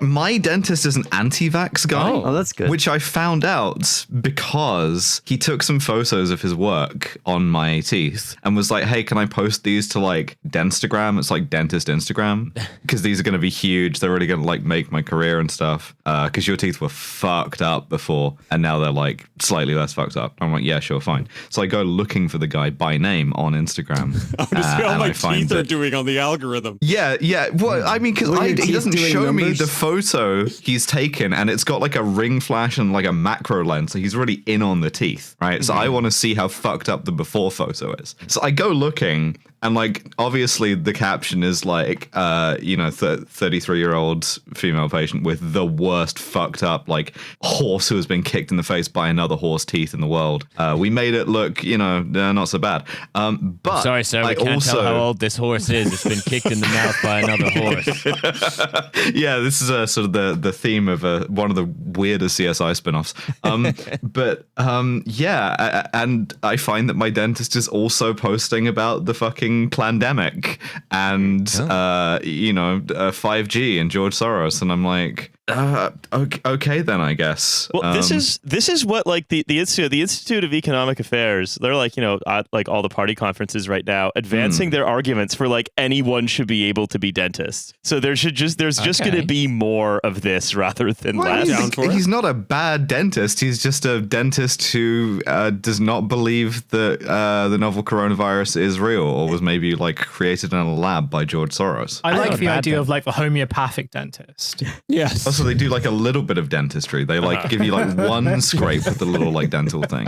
My dentist is an anti-vax guy. Oh, that's good. Which I found out because he took some photos of his work on my teeth and was like, hey, can I post these to like Dentstagram? It's like dentist Instagram. Because these are going to be huge. They're really going to like make my career and stuff. Because your teeth were fucked up before and now they're like slightly less fucked up. I'm like, yeah, sure, fine. So I go looking for the guy by name on Instagram. I want to see how my teeth are doing on the algorithm. Yeah. Well, I mean, because he doesn't show me the photo he's taken, and it's got like a ring flash and like a macro lens, so he's really in on the teeth, right? So I want to see how fucked up the before photo is. So I go looking, and like obviously the caption is like 33-year-old female patient with the worst fucked up like horse who has been kicked in the face by another horse teeth in the world. We made it look not so bad. But sorry, sir, we can't tell how old this horse is. It's been kicked in the mouth by another horse. Yeah, this is sort of the theme of one of the weirdest CSI spin-offs. And I find that my dentist is also posting about the fucking pandemic and 5G and George Soros, and I'm like, okay then, I guess. Well, this is what like the Institute of Economic Affairs, they're like, at like all the party conferences right now, advancing their arguments for like anyone should be able to be dentists. So there's just going to be more of this rather than less. He's not a bad dentist. He's just a dentist who does not believe that the novel coronavirus is real or was maybe like created in a lab by George Soros. I like the idea of like the homeopathic dentist. Yes. Also, they do like a little bit of dentistry. They like give you like one scrape with the little like dental thing,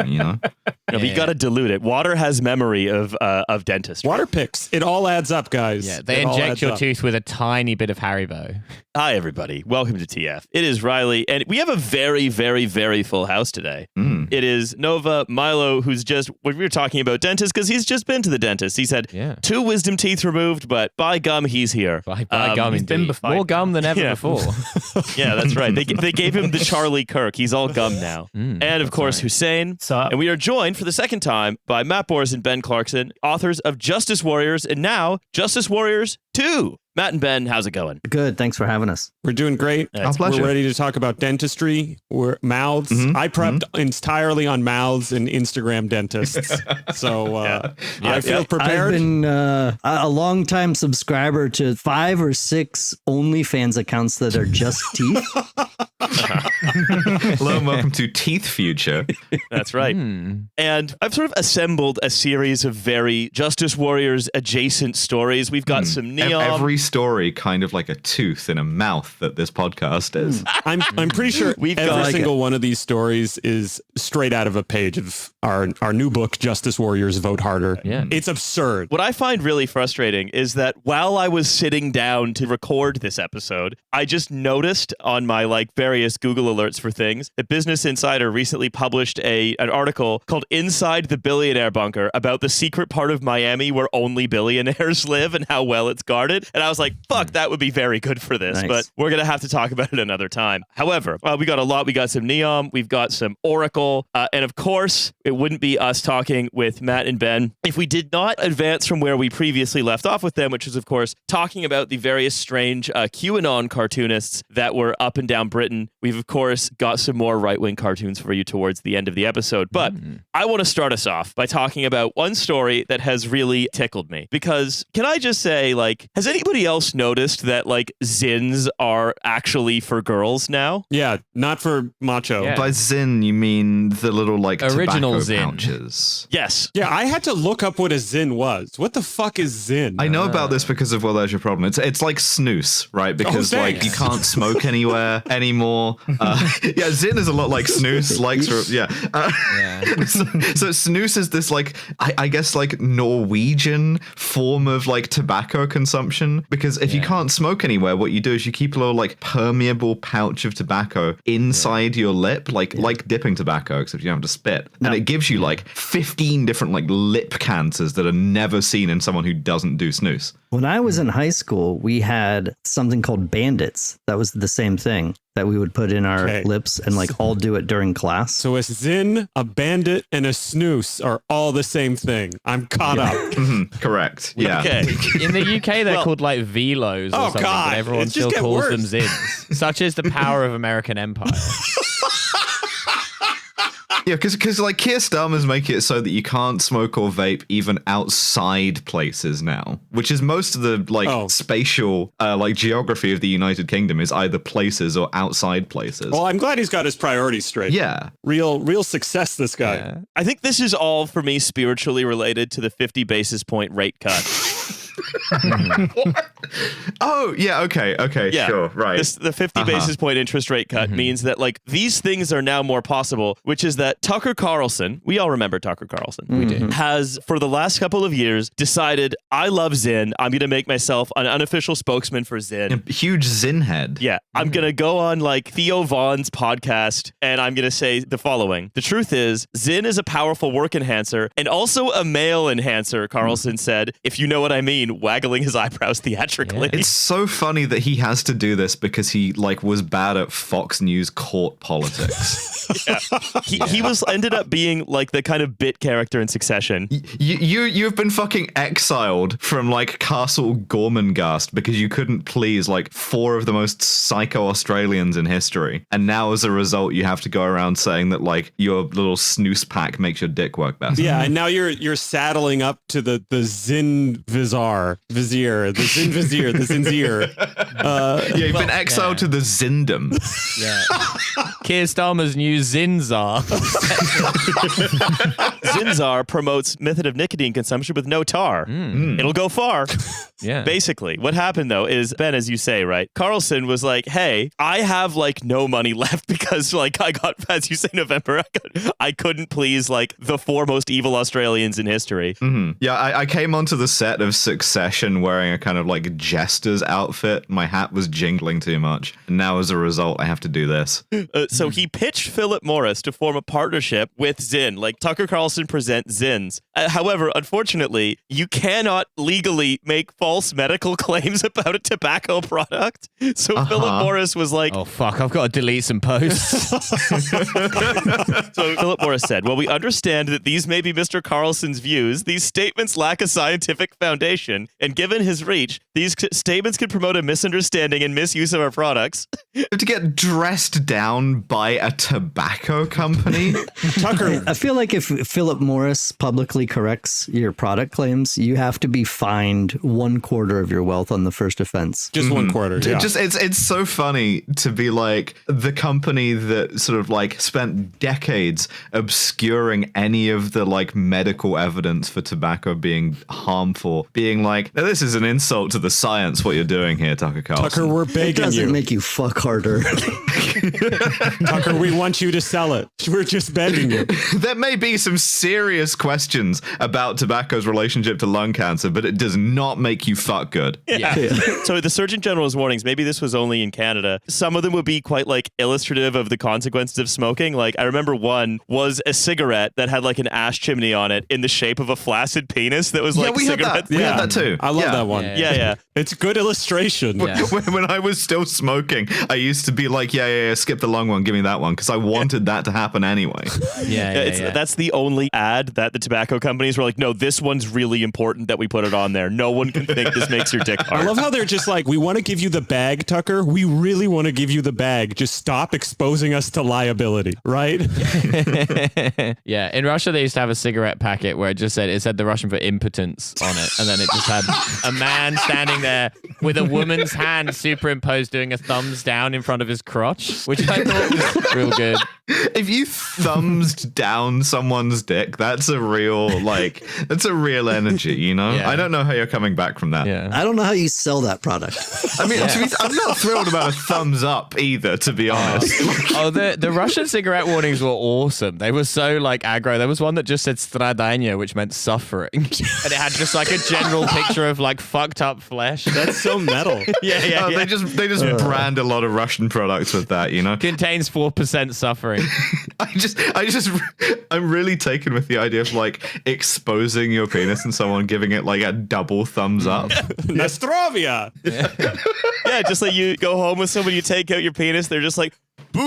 But you got to dilute it. Water has memory of dentistry. Water picks. It all adds up, guys. Yeah, they inject your tooth with a tiny bit of Haribo. Hi, everybody. Welcome to TF. It is Riley, and we have a very, very, very full house today. It is Nova, Milo, who's just, we were talking about dentists because he's just been to the dentist. He's had 2 wisdom teeth removed, but by gum, he's here. By gum, he's been more gum than ever before. Yeah, that's right. They gave him the Charlie Kirk. He's all gum now. And of course, Hussein. And we are joined for the second time by Matt Bors and Ben Clarkson, authors of Justice Warriors and now Justice Warriors 2. Matt and Ben, how's it going? Good. Thanks for having us. We're doing great. We're ready to talk about dentistry. We're mouths. I prepped entirely on mouths and Instagram dentists. So I feel prepared. I've been a long-time subscriber to 5 or 6 OnlyFans accounts that are just teeth. Hello and welcome to Teeth Future. That's right. And I've sort of assembled a series of very Justice Warriors adjacent stories. We've got some Neom. Every story kind of like a tooth in a mouth that this podcast is. I'm pretty sure every single one of these stories is straight out of a page of our new book, Justice Warriors Vote Harder. Yeah. It's absurd. What I find really frustrating is that while I was sitting down to record this episode, I just noticed on my like various Google alerts for things that Business Insider recently published an article called Inside the Billionaire Bunker about the secret part of Miami where only billionaires live and how well it's guarded. And I was like, fuck, that would be very good for this. Nice. But we're going to have to talk about it another time. However, we got a lot. We got some Neom. We've got some Oracle. And of course, it wouldn't be us talking with Matt and Ben if we did not advance from where we previously left off with them, which is, of course, talking about the various strange QAnon cartoonists that were up and down Britain. We've, of course, got some more right-wing cartoons for you towards the end of the episode. But I want to start us off by talking about one story that has really tickled me. Because can I just say, like, has anybody else noticed that, like, Zyns are actually for girls now? Yeah, not for macho. Yeah. By Zyn, you mean the little, like, original tobacco Zyn pouches? Yes. Yeah, I had to look up what a Zyn was. What the fuck is Zyn? I know about this because of Well, There's Your Problem. It's like snus, right? Because, like, you can't smoke anymore. more. Zyn is a lot like snus. Likes for so snus is this like I guess like Norwegian form of like tobacco consumption, because if you can't smoke anywhere, what you do is you keep a little like permeable pouch of tobacco inside your lip, like dipping tobacco, except you don't have to spit, and it gives you like 15 different like lip cancers that are never seen in someone who doesn't do snus. When I was in high school, we had something called Bandits. That was the same thing that we would put in our lips and like all do it during class. So a Zyn, a Bandit, and a snus are all the same thing. I'm caught up. Correct. Yeah. Okay. In the UK, they're called like Velos or something, but everyone still calls them Zyns. Such is the power of American empire. Yeah, because like Keir Starmer's making it so that you can't smoke or vape even outside places now, which is most of the like spatial like geography of the United Kingdom is either places or outside places. Well, I'm glad he's got his priorities straight. Yeah. Real success, this guy. Yeah. I think this is all for me spiritually related to the 50 basis point rate cut. Oh, yeah, okay, sure, right. The 50 basis point interest rate cut means that like these things are now more possible, which is that Tucker Carlson, we all remember Tucker Carlson, we do, has for the last couple of years decided, I love Zyn, I'm going to make myself an unofficial spokesman for Zyn. A huge Zyn head. Yeah, I'm going to go on like Theo Vaughn's podcast and I'm going to say the following. The truth is, Zyn is a powerful work enhancer and also a male enhancer, Carlson said, if you know what I mean, waggling his eyebrows theatrically. It's so funny that he has to do this because he like was bad at Fox News court politics. He ended up being like the kind of bit character in Succession. You've been fucking exiled from like Castle Gormenghast because you couldn't please like 4 of the most psycho Australians in history, and now as a result you have to go around saying that like your little snooze pack makes your dick work better. Yeah, and now you're saddling up to the Zyn Vizier, the Zyn Vizier, the Zinzier. You've been exiled to the Zindom. Yeah. Keir Starmer's new Zinzar. Zinzar promotes method of nicotine consumption with no tar. It'll go far. Yeah. Basically, what happened though is, Ben, as you say, right? Carlson was like, hey, I have like no money left because like I got, as you say, November, I couldn't please like the 4 most evil Australians in history. Yeah, I came onto the set of Succession wearing a kind of like jester's outfit. My hat was jingling too much. And now as a result, I have to do this. So he pitched Philip Morris to form a partnership with Zyn, like Tucker Carlson present Zyns. However, unfortunately, you cannot legally make false medical claims about a tobacco product. So Philip Morris was like, oh, fuck, I've got to delete some posts. So Philip Morris said, well, we understand that these may be Mr. Carlson's views. These statements lack a scientific foundation. And given his reach, these statements could promote a misunderstanding and misuse of our products. To get dressed down by a tobacco company? Tucker, I feel like if Philip Morris publicly corrects your product claims, you have to be fined 1/4 of your wealth on the first offense. Just 1/4. Yeah. Just it's so funny to be like the company that sort of like spent decades obscuring any of the like medical evidence for tobacco being harmful, being like, now this is an insult to the science what you're doing here, Tucker Carlson. Tucker, we're begging it doesn't make you fuck harder. Tucker, we want you to sell it. We're just begging you. There may be some serious questions about tobacco's relationship to lung cancer, but it does not make you fuck good. Yeah. So the Surgeon General's warnings, maybe this was only in Canada, some of them would be quite like illustrative of the consequences of smoking. Like I remember one was a cigarette that had like an ash chimney on it in the shape of a flaccid penis that was like cigarette. We had that too. I love that one. Yeah. It's good illustration. Yeah. When I was still smoking, I used to be like, yeah, skip the long one, give me that one, because I wanted that to happen anyway. That's the only ad that the tobacco companies were like, no, this one's really important that we put it on there. No one can think this makes your dick hard. I love how they're just like, we want to give you the bag, Tucker. We really want to give you the bag. Just stop exposing us to liability, right? Yeah. In Russia, they used to have a cigarette packet where it said the Russian for impotence on it, and then it just just had a man standing there with a woman's hand superimposed doing a thumbs down in front of his crotch, which I thought was real good. If you thumbs down someone's dick, that's a real energy, you know? Yeah. I don't know how you're coming back from that. Yeah. I don't know how you sell that product. I mean, I'm not thrilled about a thumbs up either, to be honest. Oh, the Russian cigarette warnings were awesome. They were so like aggro. There was one that just said stradania, which meant suffering. And it had just like a general picture of like fucked up flesh. That's so metal. Yeah. They just brand a lot of Russian products with that, you know? Contains 4% suffering. I'm really taken with the idea of like exposing your penis and someone giving it like a double thumbs up. Nastrovia. Yeah, just like you go home with someone, you take out your penis, they're just like, boo!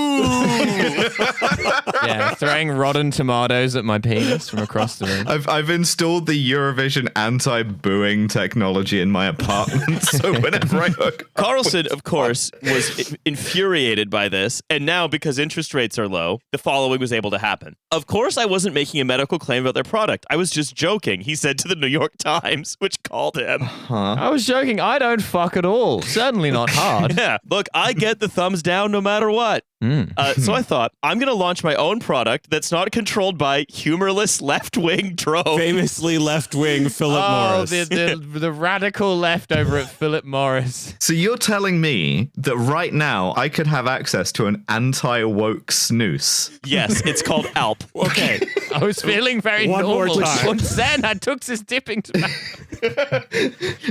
Yeah, throwing rotten tomatoes at my penis from across the room. I've installed the Eurovision anti-booing technology in my apartment, so whenever I hook up Carlson, of course, was infuriated by this, and now because interest rates are low, the following was able to happen. Of course, I wasn't making a medical claim about their product. I was just joking, he said to the New York Times, which called him. I was joking. I don't fuck at all. Certainly not hard. Yeah, look, I get the thumbs down no matter what. So I thought, I'm going to launch my own product that's not controlled by humorless left-wing drone. Famously left-wing Philip Morris. The radical left over at Philip Morris. So you're telling me that right now I could have access to an anti-woke snooze? Yes, it's called Alp. Okay. I was feeling very One more normal. time. Und then I took this dipping tobacco.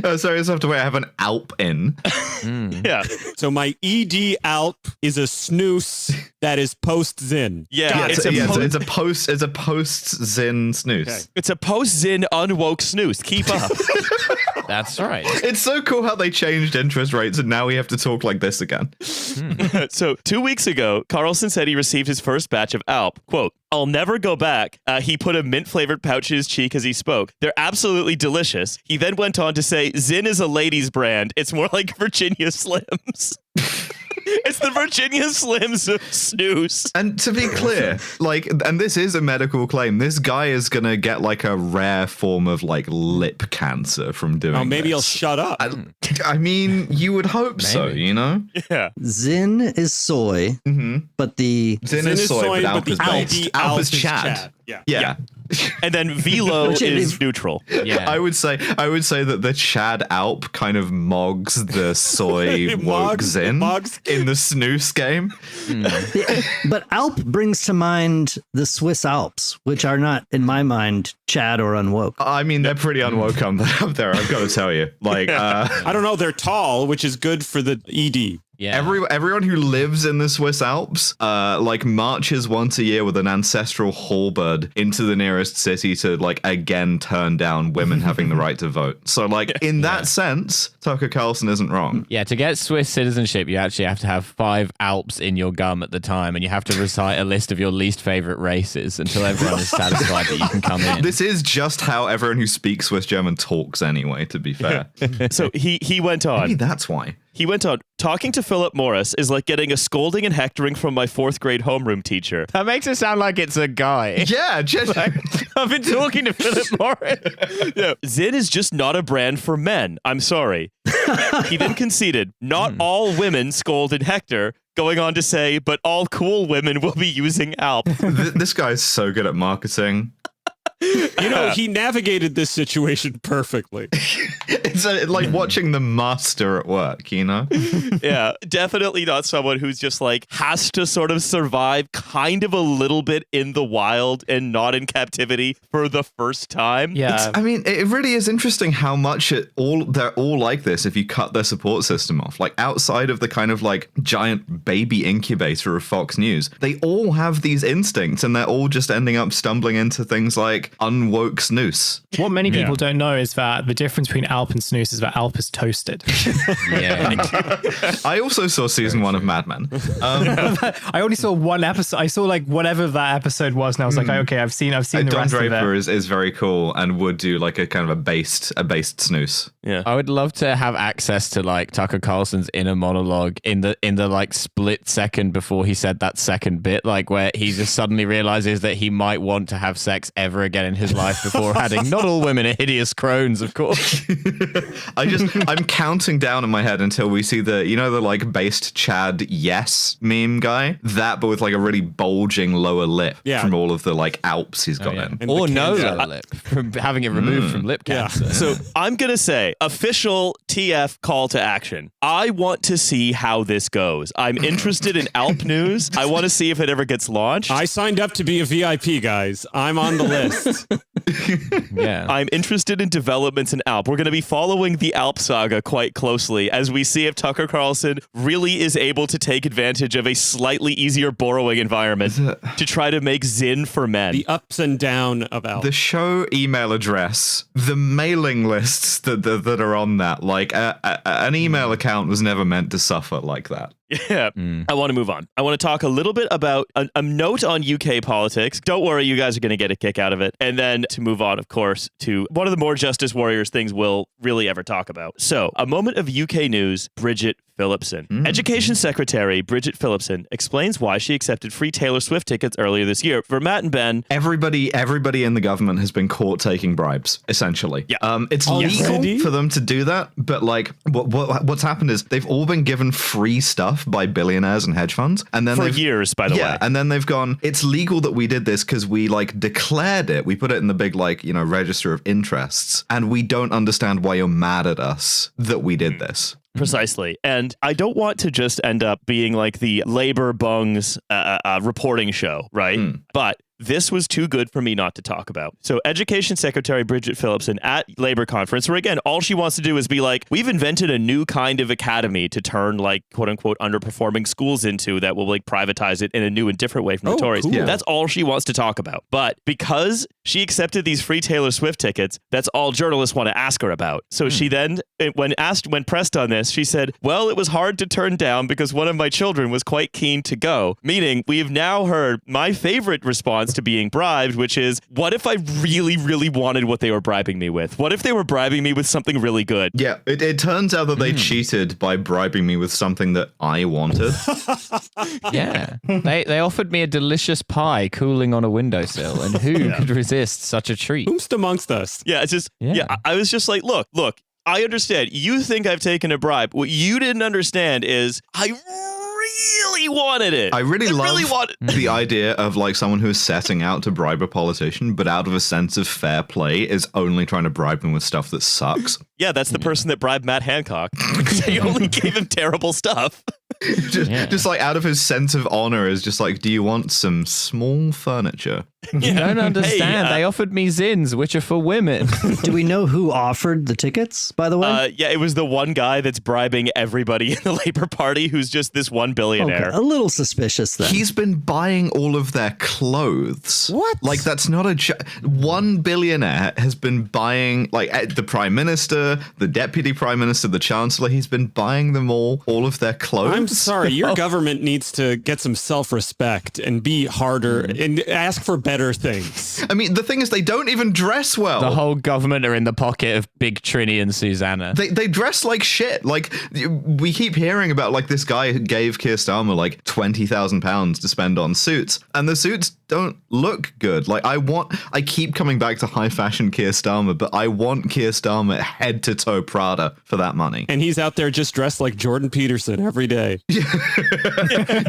Oh, sorry, it's after wait. I have an Alp in. Yeah. So my ED Alp is a snooze that is post-Zyn. Yeah, It's a post Zyn snooze. Okay. it's a post-Zyn unwoke snooze. Keep up. That's right. It's so cool how they changed interest rates and now we have to talk like this again. So 2 weeks ago, Carlson said he received his first batch of Alp. Quote, I'll never go back. He put a mint-flavored pouch in his cheek as he spoke. They're absolutely delicious. He then went on to say, Zyn is a ladies' brand. It's more like Virginia Slims. It's the Virginia Slims of snooze. And to be clear, like, and this is a medical claim, this guy is going to get like a rare form of like lip cancer from doing Maybe he'll this. shut up. I mean, you would hope so, you know? Yeah. Zyn is soy, but the Zyn is soy, but Alp is based. Alp is Chad. Yeah. And then Velo is neutral. Yeah. I would say that the Chad Alp kind of mogs the soy woke Zyn in the snooze game. But Alp brings to mind the Swiss Alps, which are not, in my mind, Chad or unwoke. I mean, they're pretty unwoke up there, I've got to tell you. Like, I don't know. They're tall, which is good for the ED. Yeah. everyone who lives in the Swiss Alps, like marches once a year with an ancestral halberd into the nearest city to like again turn down women having the right to vote. So like in that sense, Tucker Carlson isn't wrong. Yeah, to get Swiss citizenship, you actually have to have 5 Alps in your gum at the time, and you have to recite a list of your least favorite races until everyone is satisfied that you can come in. This is just how everyone who speaks Swiss German talks anyway, to be fair. So he went on. Maybe that's why. He went on, talking to Philip Morris is like getting a scolding and hectoring from my 4th grade homeroom teacher. That makes it sound like it's a guy. Yeah, just I've been talking to Philip Morris. Yeah. Zyn is just not a brand for men. I'm sorry. He then conceded, not all women scold and hector, going on to say, but all cool women will be using Alp. This guy's so good at marketing. You know, he navigated this situation perfectly. It's like watching the master at work, you know? Yeah, definitely not someone who's just like has to sort of survive kind of a little bit in the wild and not in captivity for the first time. Yeah. I mean, it really is interesting how much they're all like this if you cut their support system off. Like outside of the kind of like giant baby incubator of Fox News, they all have these instincts and they're all just ending up stumbling into things like unwoke snooze. What many people don't know is that the difference between Alp and snooze is that Alp is toasted. Yeah. I also saw season 1 of Mad Men. I only saw one episode. I saw like whatever that episode was, and I was like, okay, I've seen the Don rest Draper of it. is very cool and would do like a kind of a based snooze. Yeah. I would love to have access to like Tucker Carlson's inner monologue in the like split second before he said that second bit, like where he just suddenly realizes that he might want to have sex ever again again in his life before adding, not all women are hideous crones, of course. I'm counting down in my head until we see the like based Chad yes meme guy, that but with like a really bulging lower lip from all of the like Alps he's got in. Or no lower lip from having it removed from lip cancer. So I'm going to say official TF call to action. I want to see how this goes. I'm interested in Alp news. I want to see if it ever gets launched. I signed up to be a VIP, guys. I'm on the list. Yeah. I'm interested in developments in Alp. We're going to be following the Alp saga quite closely as we see if Tucker Carlson really is able to take advantage of a slightly easier borrowing environment to try to make Zyn for men. The ups and down of Alp. The show email address, the mailing lists that are on that, like an email account was never meant to suffer like that. Yeah. I want to move on. I want to talk a little bit about a note on UK politics. Don't worry, you guys are going to get a kick out of it. And then to move on, of course, to one of the more Justice Warriors things we'll really ever talk about. So, a moment of UK news, Bridget Phillipson. Education Secretary Bridget Phillipson explains why she accepted free Taylor Swift tickets earlier this year. For Matt and Ben, everybody in the government has been caught taking bribes, essentially. Yeah. It's legal for them to do that, but like what's happened is they've all been given free stuff by billionaires and hedge funds, and then for years, by the way. Yeah, and then they've gone, it's legal that we did this because we like declared it. We put it in the big like, register of interests, and we don't understand why you're mad at us that we did this. Precisely. And I don't want to just end up being like the Labor Bungs reporting show, right? But this was too good for me not to talk about. So Education Secretary Bridget Phillipson at Labor conference, where again, all she wants to do is be like, we've invented a new kind of academy to turn like quote unquote underperforming schools into that will like privatize it in a new and different way from the Tories. Cool. Yeah. That's all she wants to talk about. But because she accepted these free Taylor Swift tickets, that's all journalists want to ask her about. So she then, when pressed on this, she said, well, it was hard to turn down because one of my children was quite keen to go. Meaning we've now heard my favorite response to being bribed, which is, what if I really, really wanted what they were bribing me with? What if they were bribing me with something really good? Yeah, it turns out that they cheated by bribing me with something that I wanted. Yeah. They offered me a delicious pie cooling on a windowsill, and who could resist such a treat? Whomst amongst us? Yeah, it's just, I was just like, look, I understand. You think I've taken a bribe. What you didn't understand is I really wanted it. I really love the idea of like someone who is setting out to bribe a politician, but out of a sense of fair play is only trying to bribe them with stuff that sucks. Yeah, that's the person that bribed Matt Hancock because they only gave him terrible stuff. Just like out of his sense of honor is just like, do you want some small furniture? You don't understand. They offered me Zyns, which are for women. Do we know who offered the tickets, by the way? Yeah, it was the one guy that's bribing everybody in the Labour Party who's just this one billionaire. Okay. A little suspicious then. He's been buying all of their clothes. What? Like, that's not one billionaire has been buying, like, the Prime Minister, the Deputy Prime Minister, the Chancellor, he's been buying them all of their clothes. I'm sorry, your government needs to get some self-respect and be harder and ask for better things. I mean, the thing is, they don't even dress well. The whole government are in the pocket of Big Trini and Susanna. They dress like shit. Like, we keep hearing about, like, this guy who gave Keir Starmer, like, £20,000 to spend on suits, and the suits don't look good. Like, I keep coming back to high fashion Keir Starmer, but I want Keir Starmer head to toe Prada for that money. And he's out there just dressed like Jordan Peterson every day.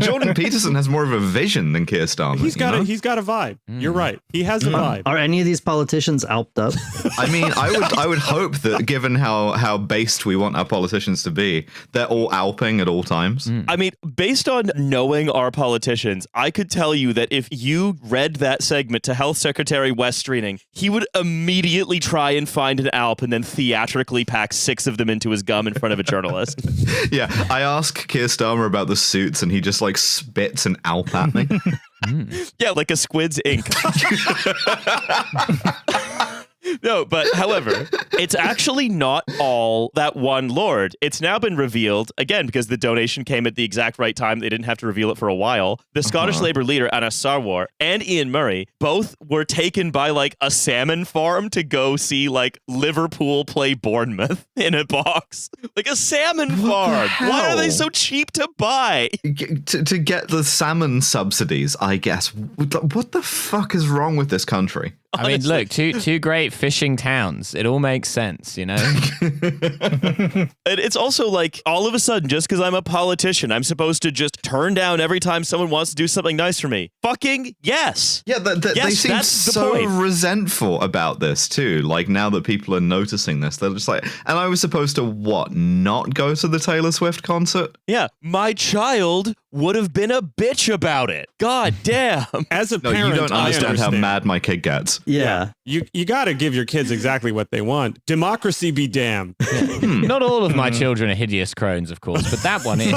Jordan Peterson has more of a vision than Keir Starmer. He's got a vibe. You're right. He has a vibe. Are any of these politicians alped up? I mean, I would hope that given how based we want our politicians to be, they're all alping at all times. I mean, based on knowing our politicians, I could tell you that if you read that segment to Health Secretary Wes Streeting, he would immediately try and find an Alp and then theatrically pack 6 of them into his gum in front of a journalist. Yeah, I ask Keir Starmer about the suits and he just like spits an Alp at me. Yeah, like a squid's ink. No, but however, it's actually not all that one lord. It's now been revealed, again, because the donation came at the exact right time. They didn't have to reveal it for a while. The Scottish Labour leader, Anna Sarwar, and Ian Murray both were taken by like a salmon farm to go see like Liverpool play Bournemouth in a box. Like a salmon farm. Why are they so cheap to buy? To get the salmon subsidies, I guess. What the fuck is wrong with this country? I mean, look, two great fishing towns. It all makes sense, you know? And it's also like, all of a sudden, just because I'm a politician, I'm supposed to just turn down every time someone wants to do something nice for me. Fucking yes. Yeah, they seem so resentful about this too. Like, now that people are noticing this, they're just like, and I was supposed to, what, not go to the Taylor Swift concert? Yeah, my child would have been a bitch about it. God damn. As a parent, you don't understand how mad my kid gets. Yeah. You got to give your kids exactly what they want. Democracy be damned. Not all of my children are hideous crones, of course, but that one is.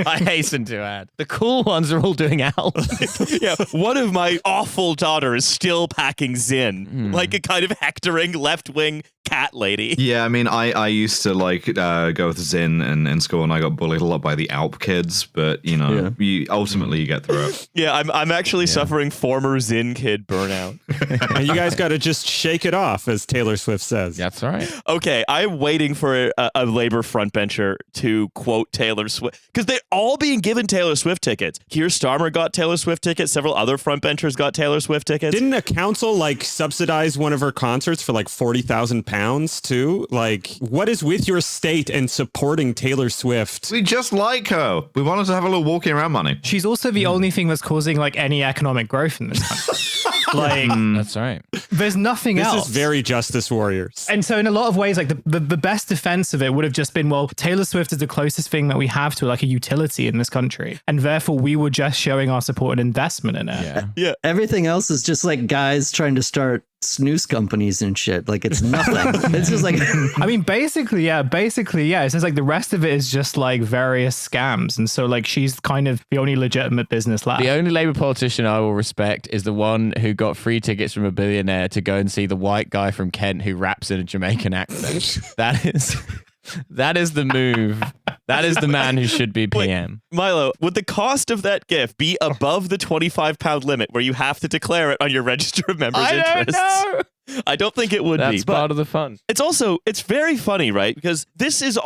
I hasten to add. The cool ones are all doing Alp. Yeah, one of my awful daughters still packing Zyn, like a kind of hectoring left-wing cat lady. Yeah, I mean, I used to like go with Zyn in school, and I got bullied a lot by the Alp kids, but you know, ultimately you get through it. Yeah, I'm actually suffering former Zyn kid burnout. And you guys got to just shake it off, as Taylor Swift says. That's right. Okay, I'm waiting for a Labor frontbencher to quote Taylor Swift, because they're all being given Taylor Swift tickets. Keir Starmer got Taylor Swift tickets. Several other frontbenchers got Taylor Swift tickets. Didn't a council like subsidize one of her concerts for like £40,000 too? Like, what is with your state and supporting Taylor Swift? We just like her. We wanted to have a little walking around money. She's also the only thing that's causing like any economic growth in this country. Like, that's right. There's nothing else. This is very Justice Warriors. And so in a lot of ways, like the best defense of it would have just been, well, Taylor Swift is the closest thing that we have to like a utility in this country. And therefore we were just showing our support and investment in it. Yeah. Everything else is just like guys trying to start snooze companies and shit. Like, it's nothing. It's just like I mean, basically, yeah. It's just like the rest of it is just like various scams. And so like she's kind of the only legitimate business left. The only Labour politician I will respect is the one who got free tickets from a billionaire to go and see the white guy from Kent who raps in a Jamaican accent. That is the move. That is the man who should be PM. Wait, Milo, would the cost of that gift be above the £25 limit where you have to declare it on your register of members' interests? I don't know. I don't think it would be. That's part of the fun. It's very funny, right? Because this was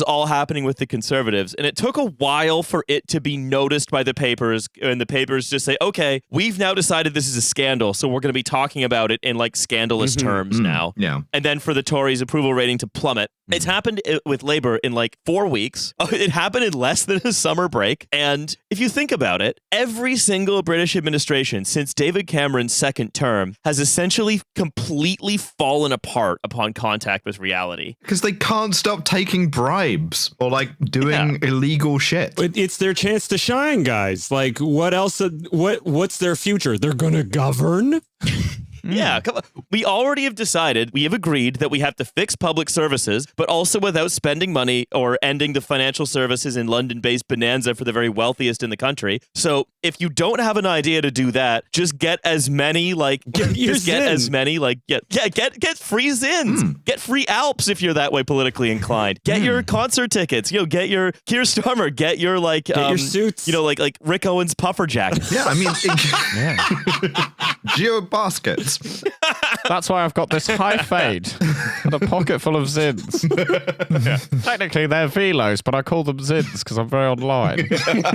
all happening with the Conservatives, and it took a while for it to be noticed by the papers, and the papers just say, okay, we've now decided this is a scandal, so we're going to be talking about it in like scandalous terms now. Yeah. And then for the Tories' approval rating to plummet. It's happened with Labour in like 4 weeks. It happened in less than a summer break. And if you think about it, every single British administration since David Cameron's second term has essentially completely fallen apart upon contact with reality. Because they can't stop taking bribes or like doing illegal shit. But it's their chance to shine, guys. Like, what else? What's their future? They're going to govern? Yeah, come on. We already have decided, we have agreed that we have to fix public services, but also without spending money or ending the financial services in London-based bonanza for the very wealthiest in the country. So if you don't have an idea to do that, just get as many, like, get free Zyns. Get free Alps if you're that way politically inclined. Get your concert tickets. Get your Keir Starmer. Get your, like, get your suits. Like Rick Owens puffer jacket. Yeah, I mean, geo baskets. That's why I've got this high fade and a pocket full of Zyns. Technically, they're Velos, but I call them Zyns because I'm very online.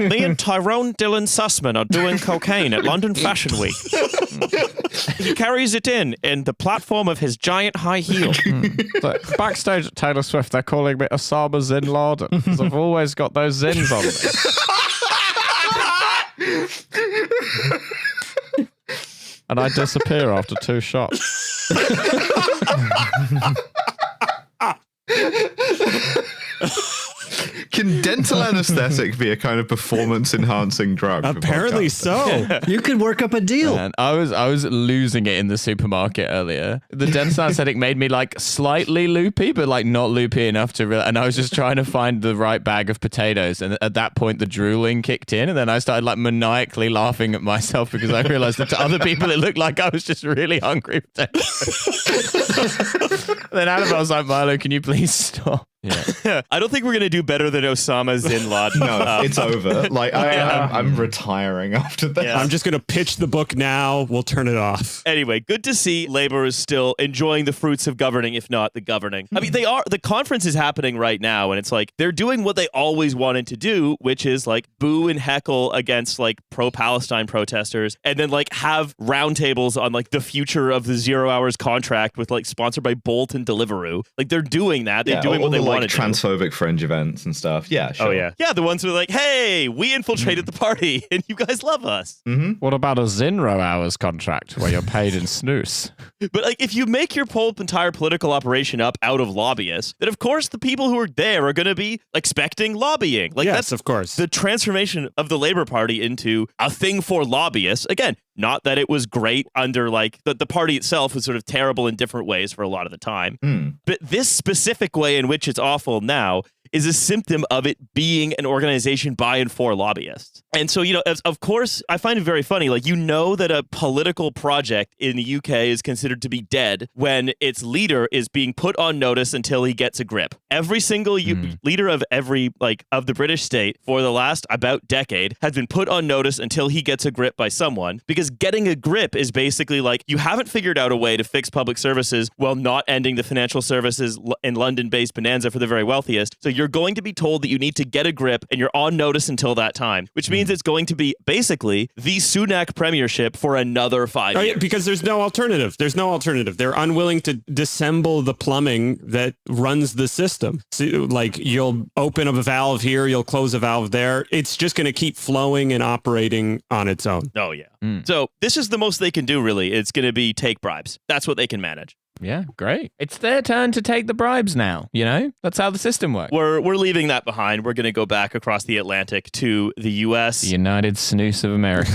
Me and Tyrone Dylan Sussman are doing cocaine at London Fashion Week. He carries it in the platform of his giant high heel. But backstage at Taylor Swift, they're calling me Osama Zyn Laden because I've always got those Zyns on me. And I disappear after 2 shots. Can dental anesthetic be a kind of performance-enhancing drug? Apparently so. You could work up a deal. Man, I was losing it in the supermarket earlier. The dental anesthetic made me like slightly loopy, but like not loopy enough to realize. And I was just trying to find the right bag of potatoes. And at that point, the drooling kicked in. And then I started like maniacally laughing at myself because I realized that to other people, it looked like I was just really hungry. Then Annabelle was like, Milo, can you please stop? Yeah. I don't think we're going to do better than Osama Bin Laden. No, it's over. Like, I'm retiring after this. Yeah. I'm just going to pitch the book now. We'll turn it off. Anyway, good to see Labour is still enjoying the fruits of governing, if not the governing. I mean, they are. The conference is happening right now, and it's like they're doing what they always wanted to do, which is like boo and heckle against like pro-Palestine protesters, and then like have roundtables on like the future of the 0 hours contract with like sponsored by Bolt and Deliveroo. Like they're doing that. They're doing what they want to do. Transphobic fringe events and stuff. Yeah, sure. Oh yeah, yeah. The ones who are like, hey, we infiltrated the party, and you guys love us. Mm-hmm. What about a Zinro hours contract where you're paid in snooze? But like, if you make your whole entire political operation up out of lobbyists, then of course the people who are there are going to be expecting lobbying. Like, yes, that's of course. the transformation of the Labour Party into a thing for lobbyists. Again, not that it was great under like the party itself was sort of terrible in different ways for a lot of the time. But this specific way in which it's awful now is a symptom of it being an organization by and for lobbyists. And so, you know, of course, I find it very funny. Like, you know that a political project in the UK is considered to be dead when its leader is being put on notice until he gets a grip. Every single leader of every, like, of the British state for the last about decade has been put on notice until he gets a grip by someone, because getting a grip is basically like, you haven't figured out a way to fix public services while not ending the financial services in London-based bonanza for the very wealthiest. So you're going to be told that you need to get a grip, and you're on notice until that time, which means it's going to be basically the Sunak premiership for another 5 years. Yeah, because there's no alternative. There's no alternative. They're unwilling to disassemble the plumbing that runs the system. So, like, you'll open up a valve here, you'll close a valve there. It's just going to keep flowing and operating on its own. Oh, yeah. So this is the most they can do, really. It's going to be take bribes. That's what they can manage. Yeah, great. It's their turn to take the bribes now, you know? That's how the system works. We're leaving that behind. We're going to go back across the Atlantic to the U.S. The United Snooze of America.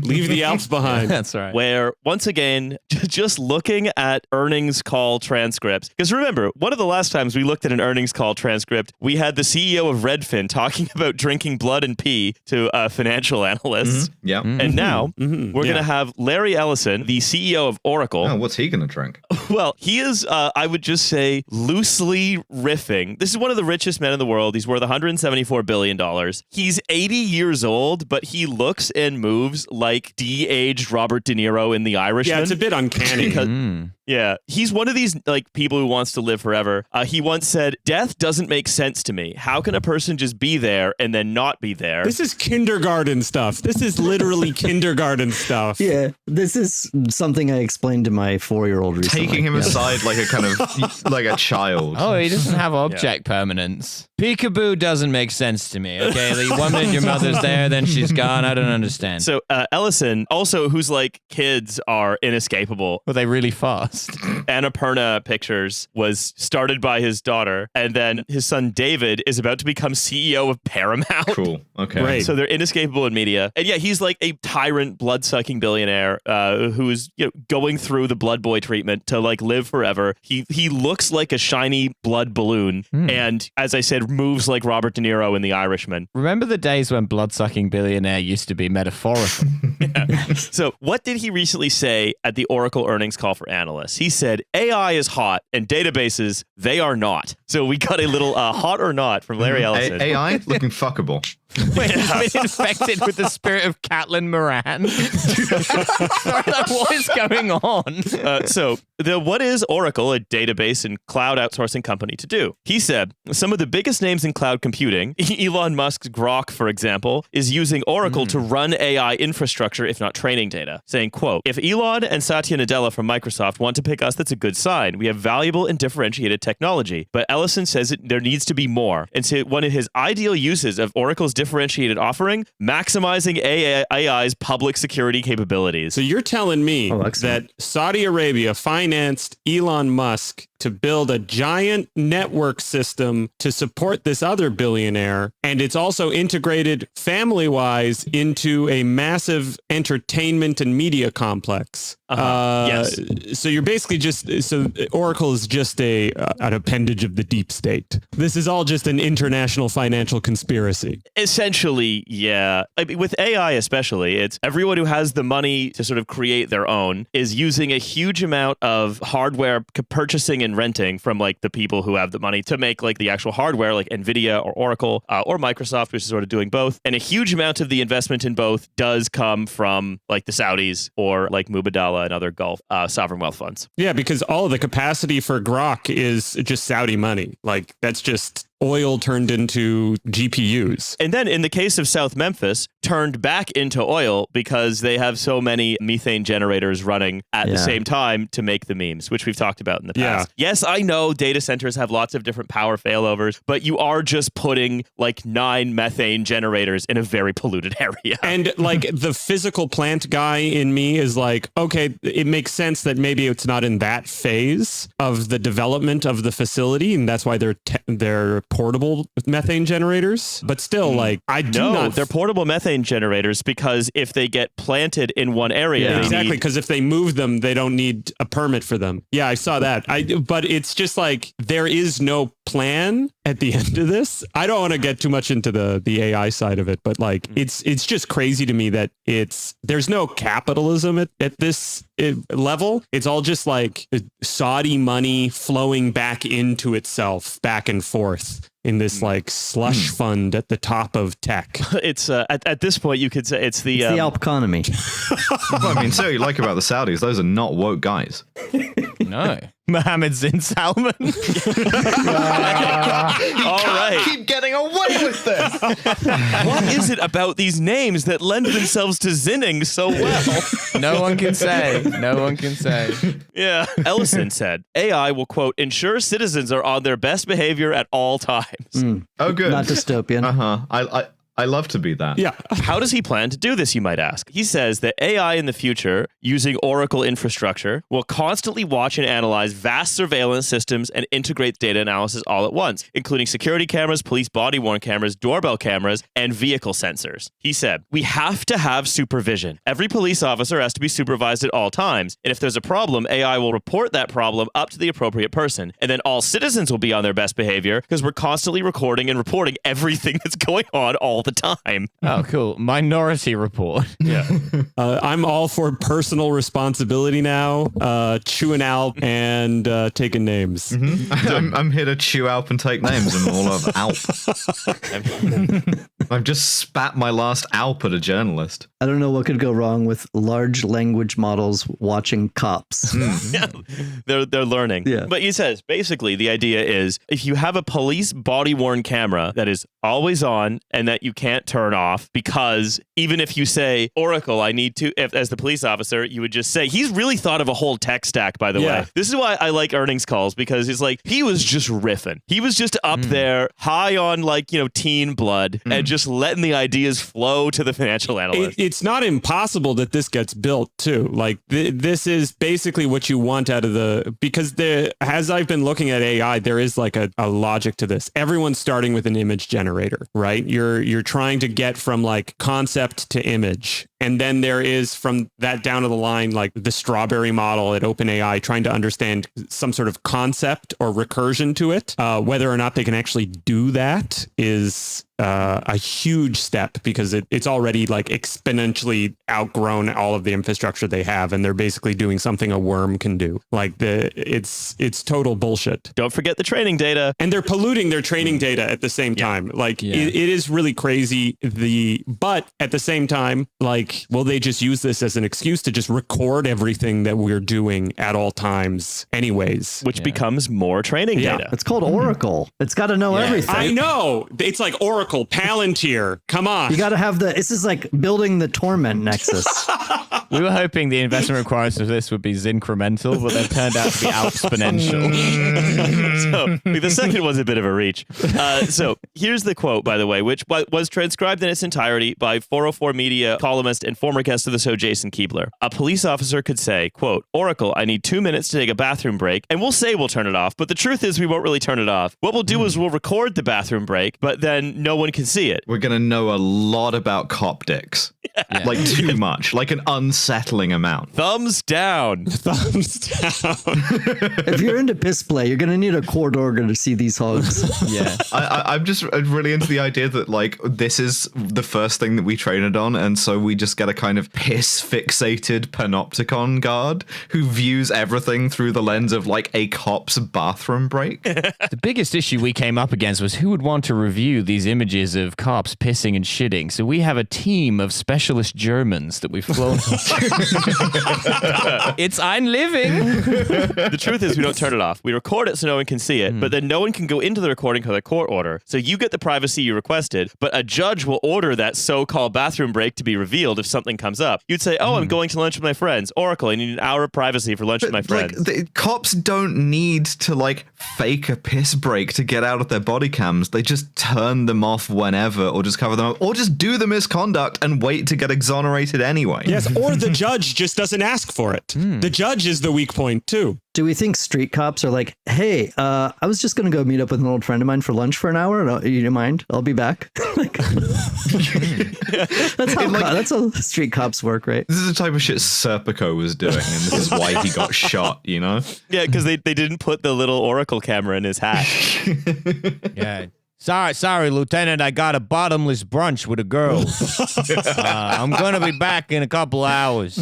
Leave the Alps behind. That's right. Where, once again, just looking at earnings call transcripts. Because remember, one of the last times we looked at an earnings call transcript, we had the CEO of Redfin talking about drinking blood and pee to financial analysts. Yeah. And now we're going to have Larry Ellison, the CEO of Oracle. Oh, what's he going to drink? Well, he is, I would just say, loosely riffing. This is one of the richest men in the world. He's worth $174 billion. He's 80 years old, but he looks and moves like de-aged Robert De Niro in The Irishman. Yeah, it's a bit uncanny. Yeah, he's one of these like people who wants to live forever. He once said, "Death doesn't make sense to me. How can a person just be there and then not be there?" This is kindergarten stuff. This is literally kindergarten stuff. Yeah, this is something I explained to my 4-year-old recently. Taking him aside like a kind of like a child. Oh, he doesn't have object permanence. Peekaboo doesn't make sense to me. Okay, like 1 minute your mother's there, then she's gone. I don't understand. So Ellison, also whose like kids are inescapable. Were they really fast? Annapurna Pictures was started by his daughter, and then his son David is about to become CEO of Paramount. Cool. Okay. Right. So they're inescapable in media. And yeah, he's like a tyrant, blood-sucking billionaire who is, you know, going through the blood boy treatment to like live forever. He looks like a shiny blood balloon, and as I said, moves like Robert De Niro in The Irishman. Remember the days when blood-sucking billionaire used to be metaphorical? So what did he recently say at the Oracle earnings call for analysts? He said, AI is hot and databases, they are not. So we got a little hot or not from Larry Ellison. AI looking fuckable. Wait, it's been infected with the spirit of Catelyn Moran. Sorry, like, what is going on? So what is Oracle, a database and cloud outsourcing company, to do? He said, some of the biggest names in cloud computing, Elon Musk's Grok, for example, is using Oracle to run AI infrastructure, if not training data, saying, quote, if Elon and Satya Nadella from Microsoft want to pick us, that's a good sign. We have valuable and differentiated technology. But Ellison says there needs to be more. And so one of his ideal uses of Oracle's differentiated offering, maximizing AI's public security capabilities. So you're telling me that Saudi Arabia financed Elon Musk to build a giant network system to support this other billionaire, and it's also integrated family-wise into a massive entertainment and media complex. Yes. So you're basically Oracle is just an appendage of the deep state. This is all just an international financial conspiracy. Essentially, yeah. I mean, with AI especially, it's everyone who has the money to sort of create their own is using a huge amount of hardware purchasing and been renting from like the people who have the money to make like the actual hardware, like Nvidia or Oracle or Microsoft, which is sort of doing both. And a huge amount of the investment in both does come from like the Saudis or like Mubadala and other Gulf sovereign wealth funds. Yeah, because all of the capacity for Grok is just Saudi money. Like that's just oil turned into GPUs. And then in the case of South Memphis, turned back into oil because they have so many methane generators running at the same time to make the memes, which we've talked about in the past. Yes, I know data centers have lots of different power failovers, but you are just putting like 9 methane generators in a very polluted area. And like the physical plant guy in me is like, okay, it makes sense that maybe it's not in that phase of the development of the facility, and that's why they're portable methane generators. But still, like, I do not. They're portable methane generators because if they get planted in one area, exactly, because if they move them, they don't need a permit for them. Yeah, I saw that. But it's just like there is no plan at the end of this. I don't want to get too much into the AI side of it, but like it's just crazy to me that there's no capitalism at this level. It's all just like Saudi money flowing back into itself, back and forth in this like slush fund at the top of tech. It's at this point you could say it's the Alp economy. Well, I mean, so you like about the Saudis, those are not woke guys. No. Mohammed Zyn Salman. All right. Keep getting away with this. What is it about these names that lend themselves to zinning so well? No one can say. No one can say. Yeah. Ellison said, AI will, quote, ensure citizens are on their best behavior at all times. Oh, good. Not dystopian. I love to be that. Yeah. How does he plan to do this, you might ask? He says that AI in the future, using Oracle infrastructure, will constantly watch and analyze vast surveillance systems and integrate data analysis all at once, including security cameras, police body-worn cameras, doorbell cameras, and vehicle sensors. He said, we have to have supervision. Every police officer has to be supervised at all times, and if there's a problem, AI will report that problem up to the appropriate person, and then all citizens will be on their best behavior because we're constantly recording and reporting everything that's going on all the time. Oh, cool. Minority Report. Yeah. I'm all for personal responsibility now, chewing Alp and taking names. I'm here to chew Alp and take names and all of Alp. I've just spat my last Alp at a journalist. I don't know what could go wrong with large language models watching cops. Yeah, they're learning. Yeah. But he says, basically, the idea is if you have a police body-worn camera that is always on and that you can't turn off, because even if you say, Oracle, I need to, as the police officer, you would just say, he's really thought of a whole tech stack, by the way. This is why I like earnings calls, because it's like, he was just riffing. He was just up there, high on like, teen blood, and just letting the ideas flow to the financial analyst. It's not impossible that this gets built too. Like this is basically what you want out of because as I've been looking at AI, there is like a logic to this. Everyone's starting with an image generator, right? You're trying to get from like concept to image. And then there is from that down to the line, like the strawberry model at OpenAI, trying to understand some sort of concept or recursion to it. Whether or not they can actually do that is a huge step, because it's already like exponentially outgrown all of the infrastructure they have, and they're basically doing something a worm can do. Like it's total bullshit. Don't forget the training data. And they're polluting their training data at the same time. Like it is really crazy. But at the same time, like, will they just use this as an excuse to just record everything that we're doing at all times anyways? Which becomes more training data. It's called Oracle. It's got to know everything. I know. It's like Oracle, Palantir. Come on. You got to have this is like building the Torment Nexus. We were hoping the investment requirements of this would be Zincremental, but they've turned out to be Alpsponential. So the second one's a bit of a reach. So here's the quote, by the way, which was transcribed in its entirety by 404 Media columnist and former guest of the show, Jason Keebler. A police officer could say, quote, Oracle, I need 2 minutes to take a bathroom break, and we'll say we'll turn it off, but the truth is we won't really turn it off. What we'll do is we'll record the bathroom break, but then no one can see it. We're going to know a lot about cop dicks. Like too much. Like an unsafe unsettling amount. Thumbs down. Thumbs down. If you're into piss play, you're gonna need a cord organ to see these hogs. Yeah. I'm just really into the idea that like this is the first thing that we traded on, and so we just get a kind of piss fixated panopticon guard who views everything through the lens of like a cop's bathroom break. The biggest issue we came up against was who would want to review these images of cops pissing and shitting. So we have a team of specialist Germans that we've flown. It's I'm living. The truth is we don't turn it off. We record it so no one can see it, but then no one can go into the recording because of court order. So you get the privacy you requested, but a judge will order that so-called bathroom break to be revealed if something comes up. You'd say, I'm going to lunch with my friends. Oracle, I need an hour of privacy for lunch with my friends. Like, the cops don't need to like fake a piss break to get out of their body cams. They just turn them off whenever, or just cover them up, or just do the misconduct and wait to get exonerated anyway. Yes, or the judge just doesn't ask for it. The judge is the weak point too. Do we think street cops are like, hey, I was just going to go meet up with an old friend of mine for lunch for an hour. You don't mind? I'll be back. Like, that's how street cops work, right? This is the type of shit Serpico was doing, and this is why he got shot, you know? Yeah, because they didn't put the little Oracle camera in his hat. Yeah. Sorry, Lieutenant. I got a bottomless brunch with a girl. I'm going to be back in a couple hours.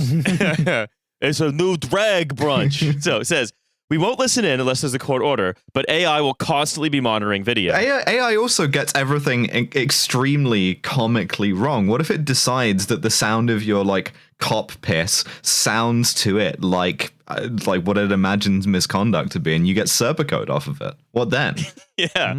It's a new drag brunch. So it says, we won't listen in unless there's a court order, but AI will constantly be monitoring video. AI also gets everything extremely comically wrong. What if it decides that the sound of your like cop piss sounds to it like what it imagines misconduct to be, and you get Serpicoed off of it? What then? Yeah.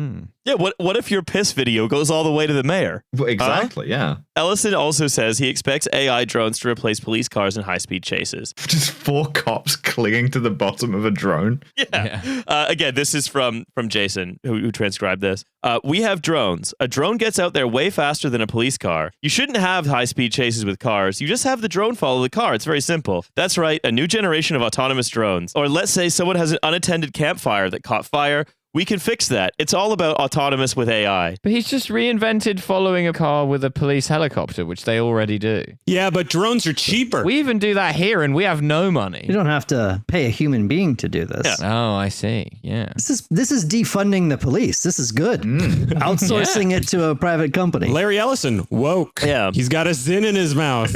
Yeah, what if your piss video goes all the way to the mayor? Well, exactly, yeah. Ellison also says he expects AI drones to replace police cars in high-speed chases. Just 4 cops clinging to the bottom of a drone. Yeah. Again, this is from Jason, who transcribed this. We have drones. A drone gets out there way faster than a police car. You shouldn't have high-speed chases with cars. You just have the drone follow the car. It's very simple. That's right, a new generation of autonomous drones. Or let's say someone has an unattended campfire that caught fire. We can fix that. It's all about autonomous with AI. But he's just reinvented following a car with a police helicopter, which they already do. Yeah, but drones are cheaper. We even do that here, and we have no money. You don't have to pay a human being to do this. Yeah. Oh, I see. Yeah. This is defunding the police. This is good. Outsourcing it to a private company. Larry Ellison, woke. Yeah. He's got a Zyn in his mouth.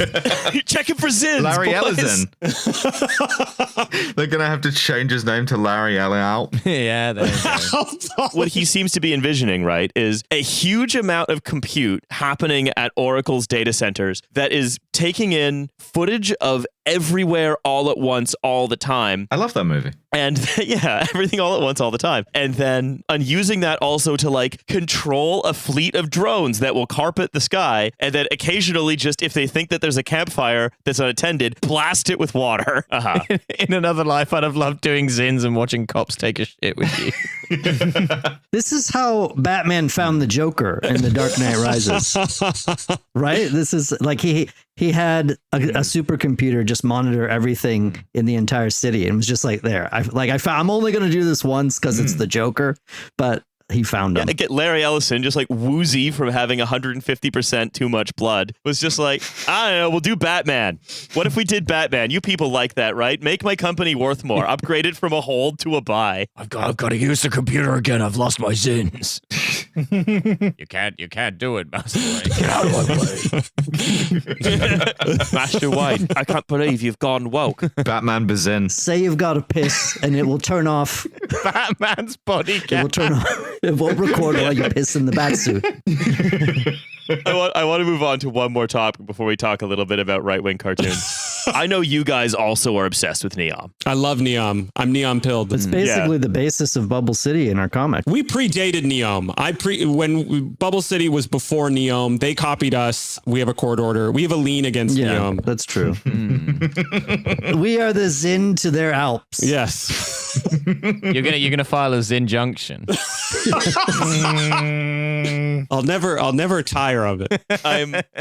Check him for Zyns, Larry boys. Ellison. They're going to have to change his name to Larry Alp. Yeah, there you go. What he seems to be envisioning, right, is a huge amount of compute happening at Oracle's data centers that is taking in footage of everywhere all at once all the time. I love that movie. And yeah, everything all at once all the time. And then using that also to like control a fleet of drones that will carpet the sky, and then occasionally just if they think that there's a campfire that's unattended, blast it with water. In another life, I'd have loved doing Zyns and watching cops take a shit with you. This is how Batman found the Joker in The Dark Knight Rises. Right? This is like he had a supercomputer just monitor everything in the entire city, and was just like, there. I'm only going to do this once because it's the Joker, but he found him. Yeah, get Larry Ellison, just like woozy from having 150% too much blood, was just like, I don't know, we'll do Batman. What if we did Batman? You people like that, right? Make my company worth more. Upgrade it from a hold to a buy. I've got to use the computer again. I've lost my Zyns. You can't do it, Master Wayne. Get out of my way. Master Wayne, I can't believe you've gone woke. Batman Bazin. Say you've got to piss, and it will turn off. Batman's body It cam. will turn off. It won't record while you piss in the bat suit. I want to move on to one more topic before we talk a little bit about right-wing cartoons. I know you guys also are obsessed with Neom. I love Neom. I'm Neom pilled. It's basically the basis of Bubble City in our comic. We predated Neom. When Bubble City was before Neom, they copied us. We have a court order. We have a lien against Neom. That's true. We are the Zyn to their Alps. Yes. You're gonna file a Zinjunction. I'll never tire of it.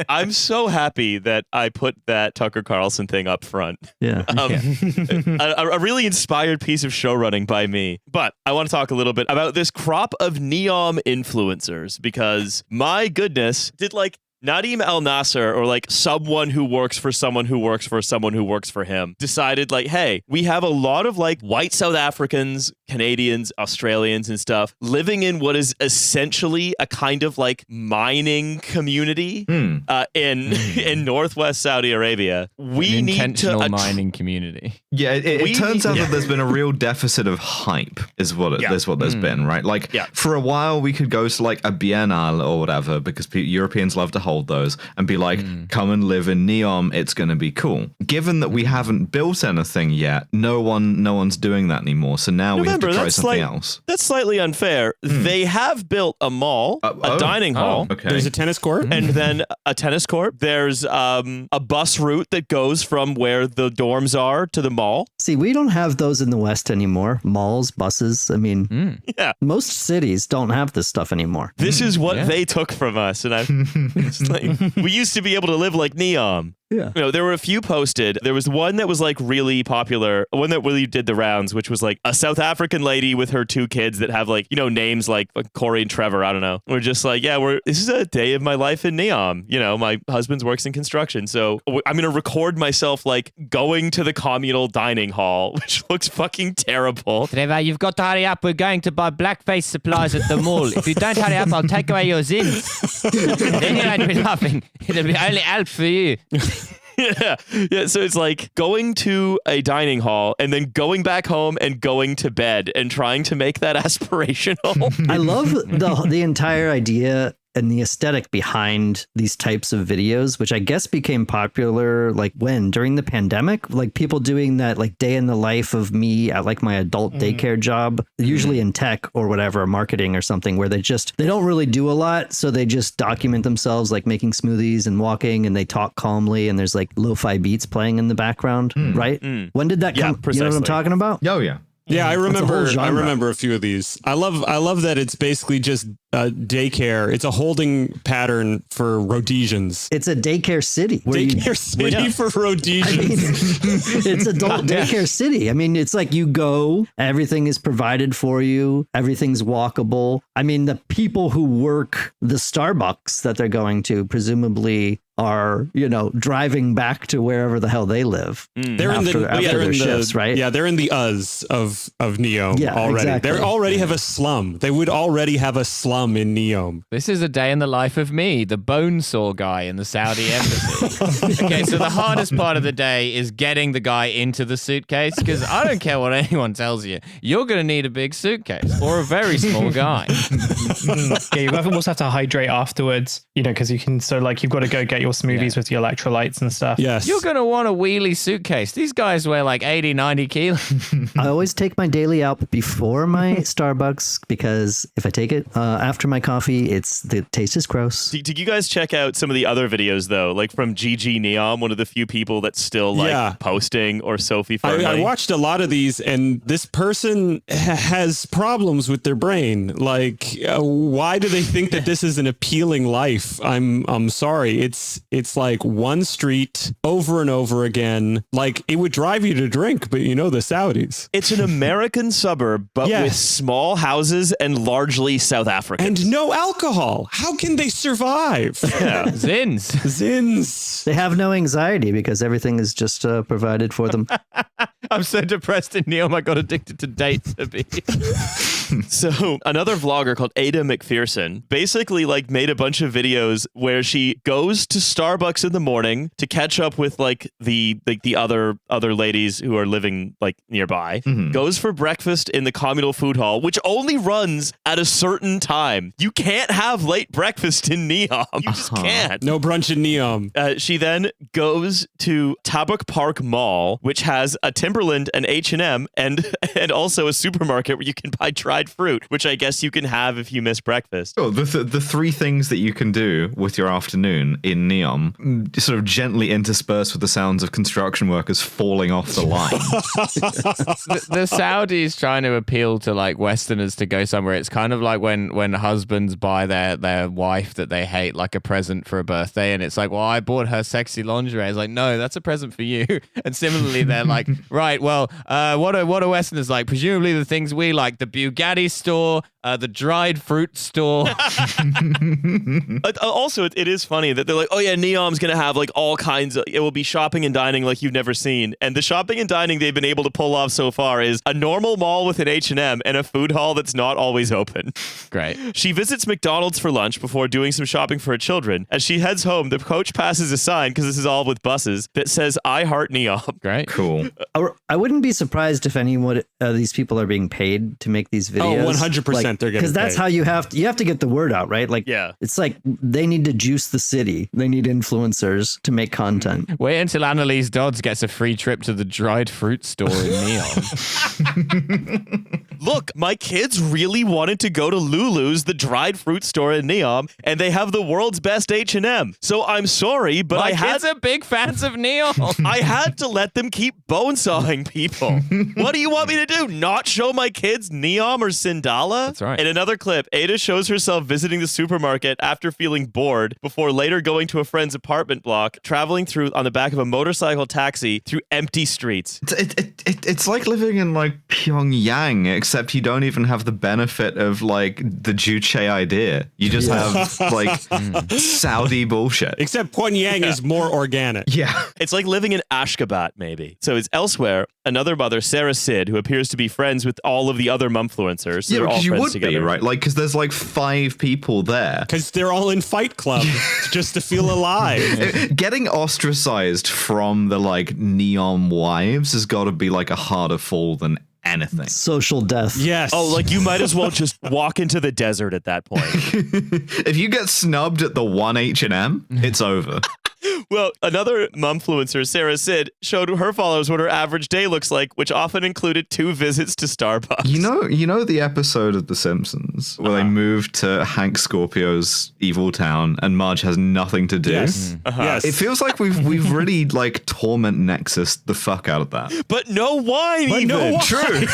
I'm so happy that I put that Tucker Carlson thing up front. Yeah. A really inspired piece of show running by me. But I want to talk a little bit about this crop of Neom influencers, because my goodness, did like Nadim Al Nasser, or like someone who works for someone who works for someone who works for him, decided like, hey, we have a lot of like white South Africans, Canadians, Australians and stuff living in what is essentially a kind of like mining community in northwest Saudi Arabia. We An need intentional to mining community. Yeah, it turns out that there's been a real deficit of hype, is what there's been, right? Like for a while we could go to like a Biennale or whatever because Europeans love to hold those and be like, come and live in Neom, it's going to be cool. Given that we haven't built anything yet, no one's doing that anymore. So now we have to try something else. That's slightly unfair. They have built a mall, a dining hall. Okay. There's a tennis court. And then a tennis court. There's a bus route that goes from where the dorms are to the mall. See, we don't have those in the West anymore. Malls, buses. I mean, most cities don't have this stuff anymore. This is what they took from us. And it's like, we used to be able to live like Neom. Yeah. You know, there were a few posted. There was one that was like really popular, one that really did the rounds, which was like a South African lady with her 2 kids that have like, you know, names like Corey and Trevor. I don't know. We're just like, this is a day of my life in Neom. You know, my husband works in construction. So I'm going to record myself like going to the communal dining hall, which looks fucking terrible. Trevor, you've got to hurry up. We're going to buy blackface supplies at the mall. If you don't hurry up, I'll take away your Zyns. Then you won't be laughing. It'll be only Alp for you. Yeah. So it's like going to a dining hall and then going back home and going to bed and trying to make that aspirational. I love the entire idea and the aesthetic behind these types of videos, which I guess became popular during the pandemic, like people doing that like day in the life of me at like my adult daycare job, usually in tech or whatever, marketing or something, where they don't really do a lot. So they just document themselves like making smoothies and walking, and they talk calmly, and there's like lo-fi beats playing in the background, right? When did that come? Precisely. You know what I'm talking about? Oh, yeah. Yeah, I remember. genre. I remember a few of these. I love that it's basically just daycare. It's a holding pattern for Rhodesians. It's a daycare city. Daycare city for Rhodesians. It's adult daycare city. I mean, it's like you go, everything is provided for you, everything's walkable. I mean, the people who work the Starbucks that they're going to presumably are, you know, driving back to wherever the hell they live. They're after their shifts, right? Yeah, they're in the of Neom already. Exactly. They already have a slum. They would already have a slum in Neom. This is a day in the life of me, the bone saw guy in the Saudi embassy. Okay, so the hardest part of the day is getting the guy into the suitcase, because I don't care what anyone tells you. You're going to need a big suitcase or a very small guy. Yeah, you also have to hydrate afterwards, you know, because you've got to go get your smoothies with your electrolytes and stuff. Yes. You're going to want a wheelie suitcase. These guys weigh like 80, 90 kilos. I always take my daily Alp before my Starbucks, because if I take it after my coffee, the taste is gross. Did you guys check out some of the other videos though, like from GG Neom, one of the few people that's still like posting, or Sophie Fernley? I watched a lot of these, and this person has problems with their brain. Like, why do they think that this is an appealing life? I'm sorry. It's like one street over and over again. Like, it would drive you to drink, but you know the Saudis. It's an American suburb, but with small houses and largely South Africans. And no alcohol. How can they survive? Yeah. Zins. They have no anxiety because everything is just provided for them. I'm so depressed in Neom, I got addicted to dates. So another vlogger called Ada McPherson basically like made a bunch of videos where she goes to Starbucks in the morning to catch up with like the other ladies who are living like nearby, goes for breakfast in the communal food hall, which only runs at a certain time. You can't have late breakfast in Neom. You just can't. No brunch in Neom. She then goes to Tabuk Park Mall, which has a Timberland, an H&M, and also a supermarket where you can buy dried fruit, which I guess you can have if you miss breakfast. Oh, the 3 things that you can do with your afternoon in Neom, sort of gently interspersed with the sounds of construction workers falling off the line. the Saudis trying to appeal to like Westerners to go somewhere. It's kind of like when husbands buy their wife that they hate like a present for a birthday, and it's like, well, I bought her sexy lingerie. It's like, no, that's a present for you. And similarly, they're like, right, well, what are Westerners like? Presumably the things we like: the Bugatti store, The dried fruit store. Also, it is funny that they're like, oh yeah, Neom's going to have like all kinds of, it will be shopping and dining like you've never seen. And the shopping and dining they've been able to pull off so far is a normal mall with an H&M and a food hall that's not always open. Great. She visits McDonald's for lunch before doing some shopping for her children. As she heads home, the coach passes a sign, because this is all with buses, that says, I heart Neom. Great. Cool. I wouldn't be surprised if anyone these people are being paid to make these videos. Oh, 100% they're getting paid. Because that's how you have to get the word out, right? Like, Yeah. It's like they need to juice the city. They need influencers to make content. Wait until Annalise Dodds gets a free trip to the dried fruit store in Neom. Look, my kids really wanted to go to Lulu's, the dried fruit store in Neom, and they have the world's best H&M. So I'm sorry, but My kids are big fans of Neom. I had to let them keep bone sawing people. What do you want me to do? Not show my kids Neom or Sindala? That's right. In another clip, Ada shows herself visiting the supermarket after feeling bored before later going to a friend's apartment block, traveling through on the back of a motorcycle taxi through empty streets. It's like living in like Pyongyang, except you don't even have the benefit of like the Juche idea. You just have like Saudi bullshit. Except Pyongyang is more organic. Yeah. It's like living in Ashgabat, maybe. So it's elsewhere. Another mother, Sarah Sid, who appears to be friends with all of the other mumfluencers. So Yeah, they're all because you friends would together. be, right? Like, because there's like 5 people there. Because they're all in Fight Club just to feel alive. Getting ostracized from the like Neom wives has got to be like a harder fall than anything. Social death. Yes. Oh, like you might as well just walk into the desert at that point. If you get snubbed at the one H&M, it's over. Well, another mumfluencer, Sarah Sid, showed her followers what her average day looks like, which often included 2 visits to Starbucks. You know the episode of The Simpsons where they moved to Hank Scorpio's evil town and Marge has nothing to do? Yes. Yes. It feels like we've really like torment Nexus the fuck out of that. But no wine even. no wine. True.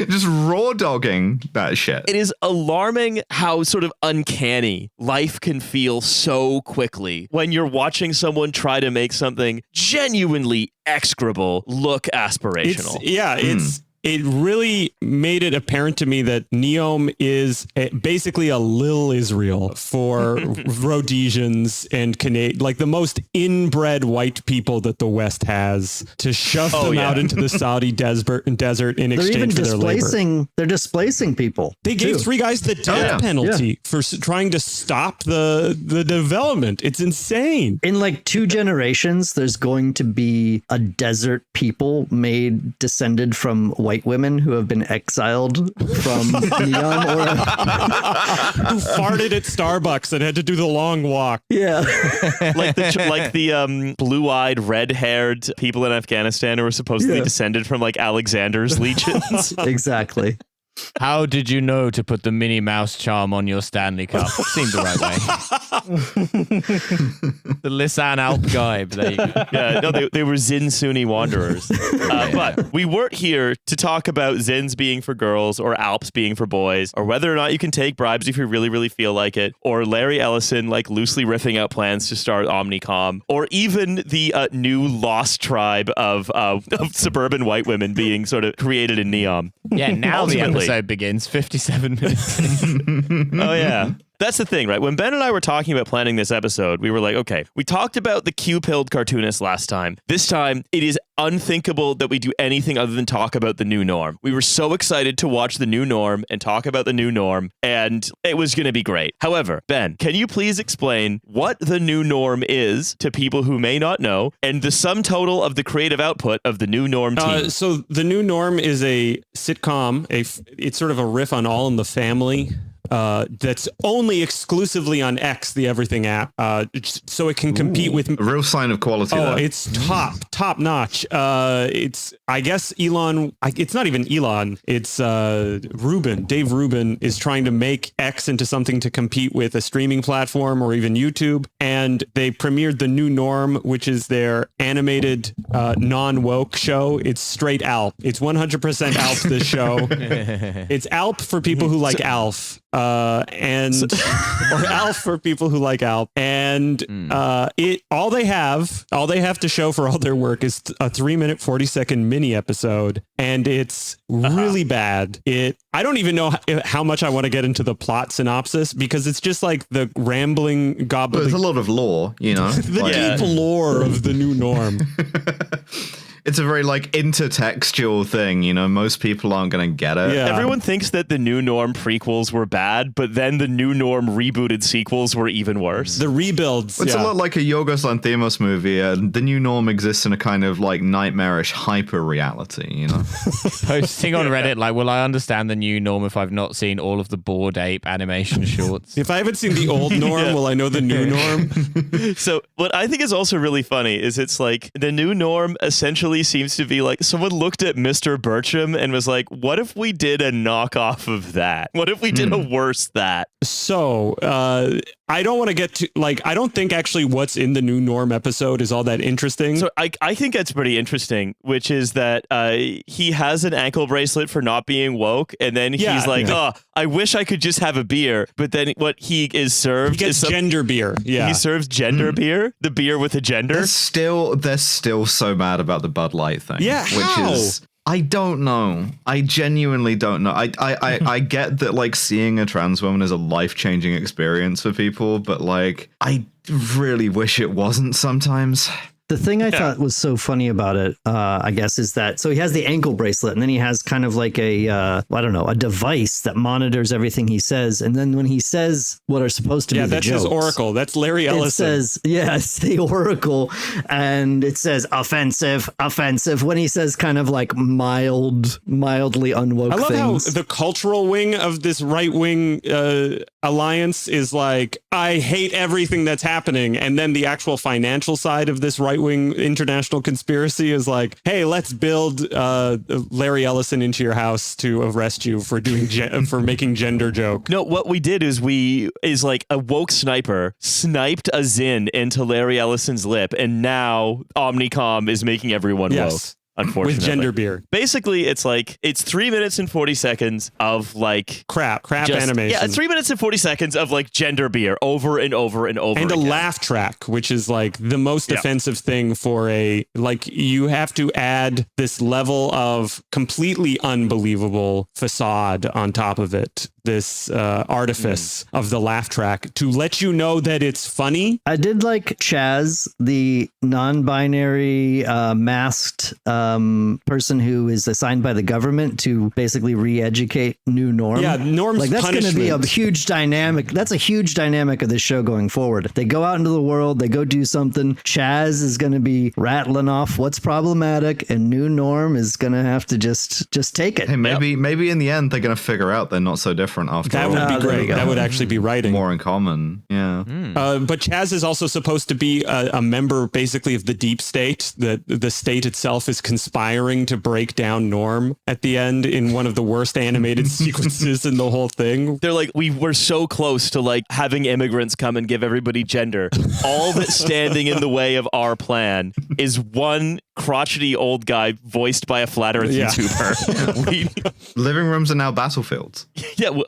Just raw dogging that shit. It is alarming how sort of uncanny life can feel so quickly when you're watching someone try to make something genuinely execrable look aspirational. It really made it apparent to me that Neom is basically a Lil Israel for Rhodesians and Canadians, like the most inbred white people that the West has, to shove them out into the Saudi desert in exchange for their labor. They're displacing people. They gave 3 guys the death penalty for trying to stop the development. It's insane. In like 2 generations, there's going to be a desert people descended from white women who have been exiled from Neom, Who farted at Starbucks and had to do the long walk. Yeah. like the blue-eyed, red-haired people in Afghanistan who were supposedly descended from like Alexander's legions. Exactly. How did you know to put the Minnie Mouse charm on your Stanley Cup? Seemed the right way. The Zyn and Alp guy, but there you go. Yeah, no, they were Zyn Sunni wanderers. But we weren't here to talk about Zyns being for girls or Alps being for boys, or whether or not you can take bribes if you really, really feel like it, or Larry Ellison like loosely riffing out plans to start Omnicom, or even the new lost tribe of suburban white women being sort of created in Neom. Yeah, now the Ultimately. episode begins 57 minutes. Oh, yeah. That's the thing, right? When Ben and I were talking about planning this episode, we were like, okay, we talked about the Q-pilled cartoonist last time. This time, it is unthinkable that we do anything other than talk about the new norm. We were so excited to watch the new norm and talk about the new norm, and it was going to be great. However, Ben, can you please explain what the new norm is to people who may not know, and the sum total of the creative output of the new norm team? So the new norm is a sitcom. It's sort of a riff on All in the Family. That's only exclusively on X, the everything app, so it can compete with. A real sign of quality. Oh, there. it's top notch. It's, I guess, Elon. It's not even Elon. It's Rubin. Dave Rubin is trying to make X into something to compete with a streaming platform or even YouTube. And they premiered the new norm, which is their animated non-woke show. It's straight Alp. It's 100% Alp. This show. It's Alp for people who like Alf. and or Alp for people who like Alp. And all they have to show for all their work is a 3-minute 40-second mini episode, and it's really bad. I don't even know how much I want to get into the plot synopsis, because it's just like the rambling gobbledygook. There's a lot of lore, you know. The deep lore of the new norm. It's a very like intertextual thing, you know. Most people aren't going to get it. Yeah. Everyone thinks that the New Norm prequels were bad, but then the New Norm rebooted sequels were even worse. The rebuilds. It's a lot like a Yorgos Lanthimos movie. The New Norm exists in a kind of like nightmarish hyper reality, you know. Posting on Reddit like, will I understand the new norm if I've not seen all of the Bored Ape animation shorts? If I haven't seen the old norm, will I know the new norm? So what I think is also really funny is it's like the New Norm essentially seems to be like someone looked at Mr. Bertram and was like, what if we did a knockoff of that? What if we did a worse that? So I don't want to get to I don't think actually what's in the new norm episode is all that interesting. So I think that's pretty interesting, which is that he has an ankle bracelet for not being woke, and then he's like, oh, I wish I could just have a beer, but then what he is served he gets is gender beer. Yeah, he serves gender beer, the beer with a gender. They're still so mad about the Bud Light thing. Yeah, which is. I don't know. I genuinely don't know. I get that like seeing a trans woman is a life-changing experience for people, but like I really wish it wasn't sometimes. The thing I thought was so funny about it, I guess, is that so he has the ankle bracelet, and then he has kind of like a device that monitors everything he says. And then when he says what are supposed to be the that's jokes, his oracle. That's Larry Ellison. It says, it's the oracle, and it says offensive. When he says kind of like mildly unwoke I love things. how the cultural wing of this right-wing alliance is like, I hate everything that's happening. And then the actual financial side of this right-wing international conspiracy is like, hey, let's build Larry Ellison into your house to arrest you for doing for making gender joke. No, what we did is like a woke sniper sniped a Zyn into Larry Ellison's lip, and now Omnicom is making everyone woke. Unfortunately. With gender beer. Basically, it's 3 minutes and 40 seconds of like crap animation. Yeah, 3 minutes and 40 seconds of like gender beer over and over and over. And again. a laugh track, which is like the most offensive thing for you have to add this level of completely unbelievable facade on top of it. This artifice of the laugh track to let you know that it's funny. I did like Chaz, the non-binary masked person who is assigned by the government to basically re-educate New Norm. Yeah, Norm's that's going to be a punishment. huge dynamic. That's a huge dynamic of this show going forward. They go out into the world, they go do something. Chaz is going to be rattling off what's problematic, and New Norm is going to have to just take it. Hey, maybe in the end they're going to figure out they're not so different after That all. would be great. That would actually be writing. More in common. Yeah. But Chaz is also supposed to be a member basically of the deep state. The state itself is conspiring to break down Norm at the end in one of the worst animated sequences in the whole thing. They're like, we were so close to like having immigrants come and give everybody gender. All that's standing in the way of our plan is one crotchety old guy voiced by a flat earth YouTuber. Living rooms are now battlefields.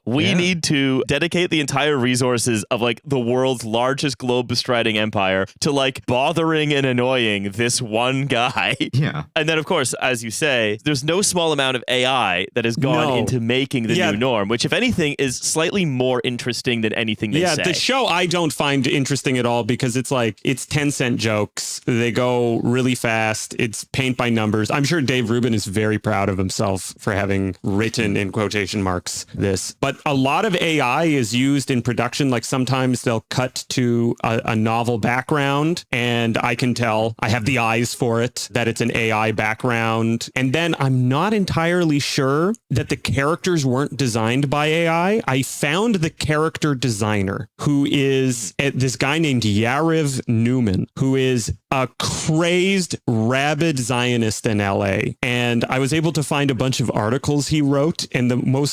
We need to dedicate the entire resources of like the world's largest globe bestriding empire to like bothering and annoying this one guy. Yeah. And then of course, as you say, there's no small amount of AI that has gone into making the new norm, which if anything is slightly more interesting than anything they say. The show I don't find interesting at all because it's like, it's 10-cent jokes. They go really fast. It's paint by numbers. I'm sure Dave Rubin is very proud of himself for having written in quotation marks this. But a lot of AI is used in production. Like sometimes they'll cut to a novel background and I can tell, I have the eyes for it, that it's an AI background. And then I'm not entirely sure that the characters weren't designed by AI. I found the character designer who is this guy named Yariv Newman, who is a crazed, rabid Zionist in LA. And I was able to find a bunch of articles he wrote. And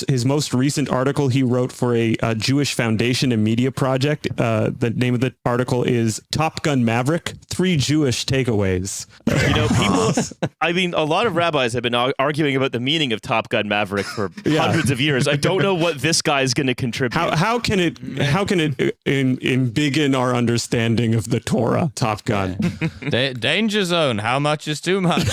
his most recent article he wrote for a Jewish Foundation and Media Project. The name of the article is Top Gun Maverick, 3 Jewish Takeaways. You know, people, I mean, a lot of rabbis have been arguing about the meaning of Top Gun Maverick for hundreds of years. I don't know what this guy is going to contribute. How can it embiggen our understanding of the Torah, Top Gun? Danger zone. How much is too much?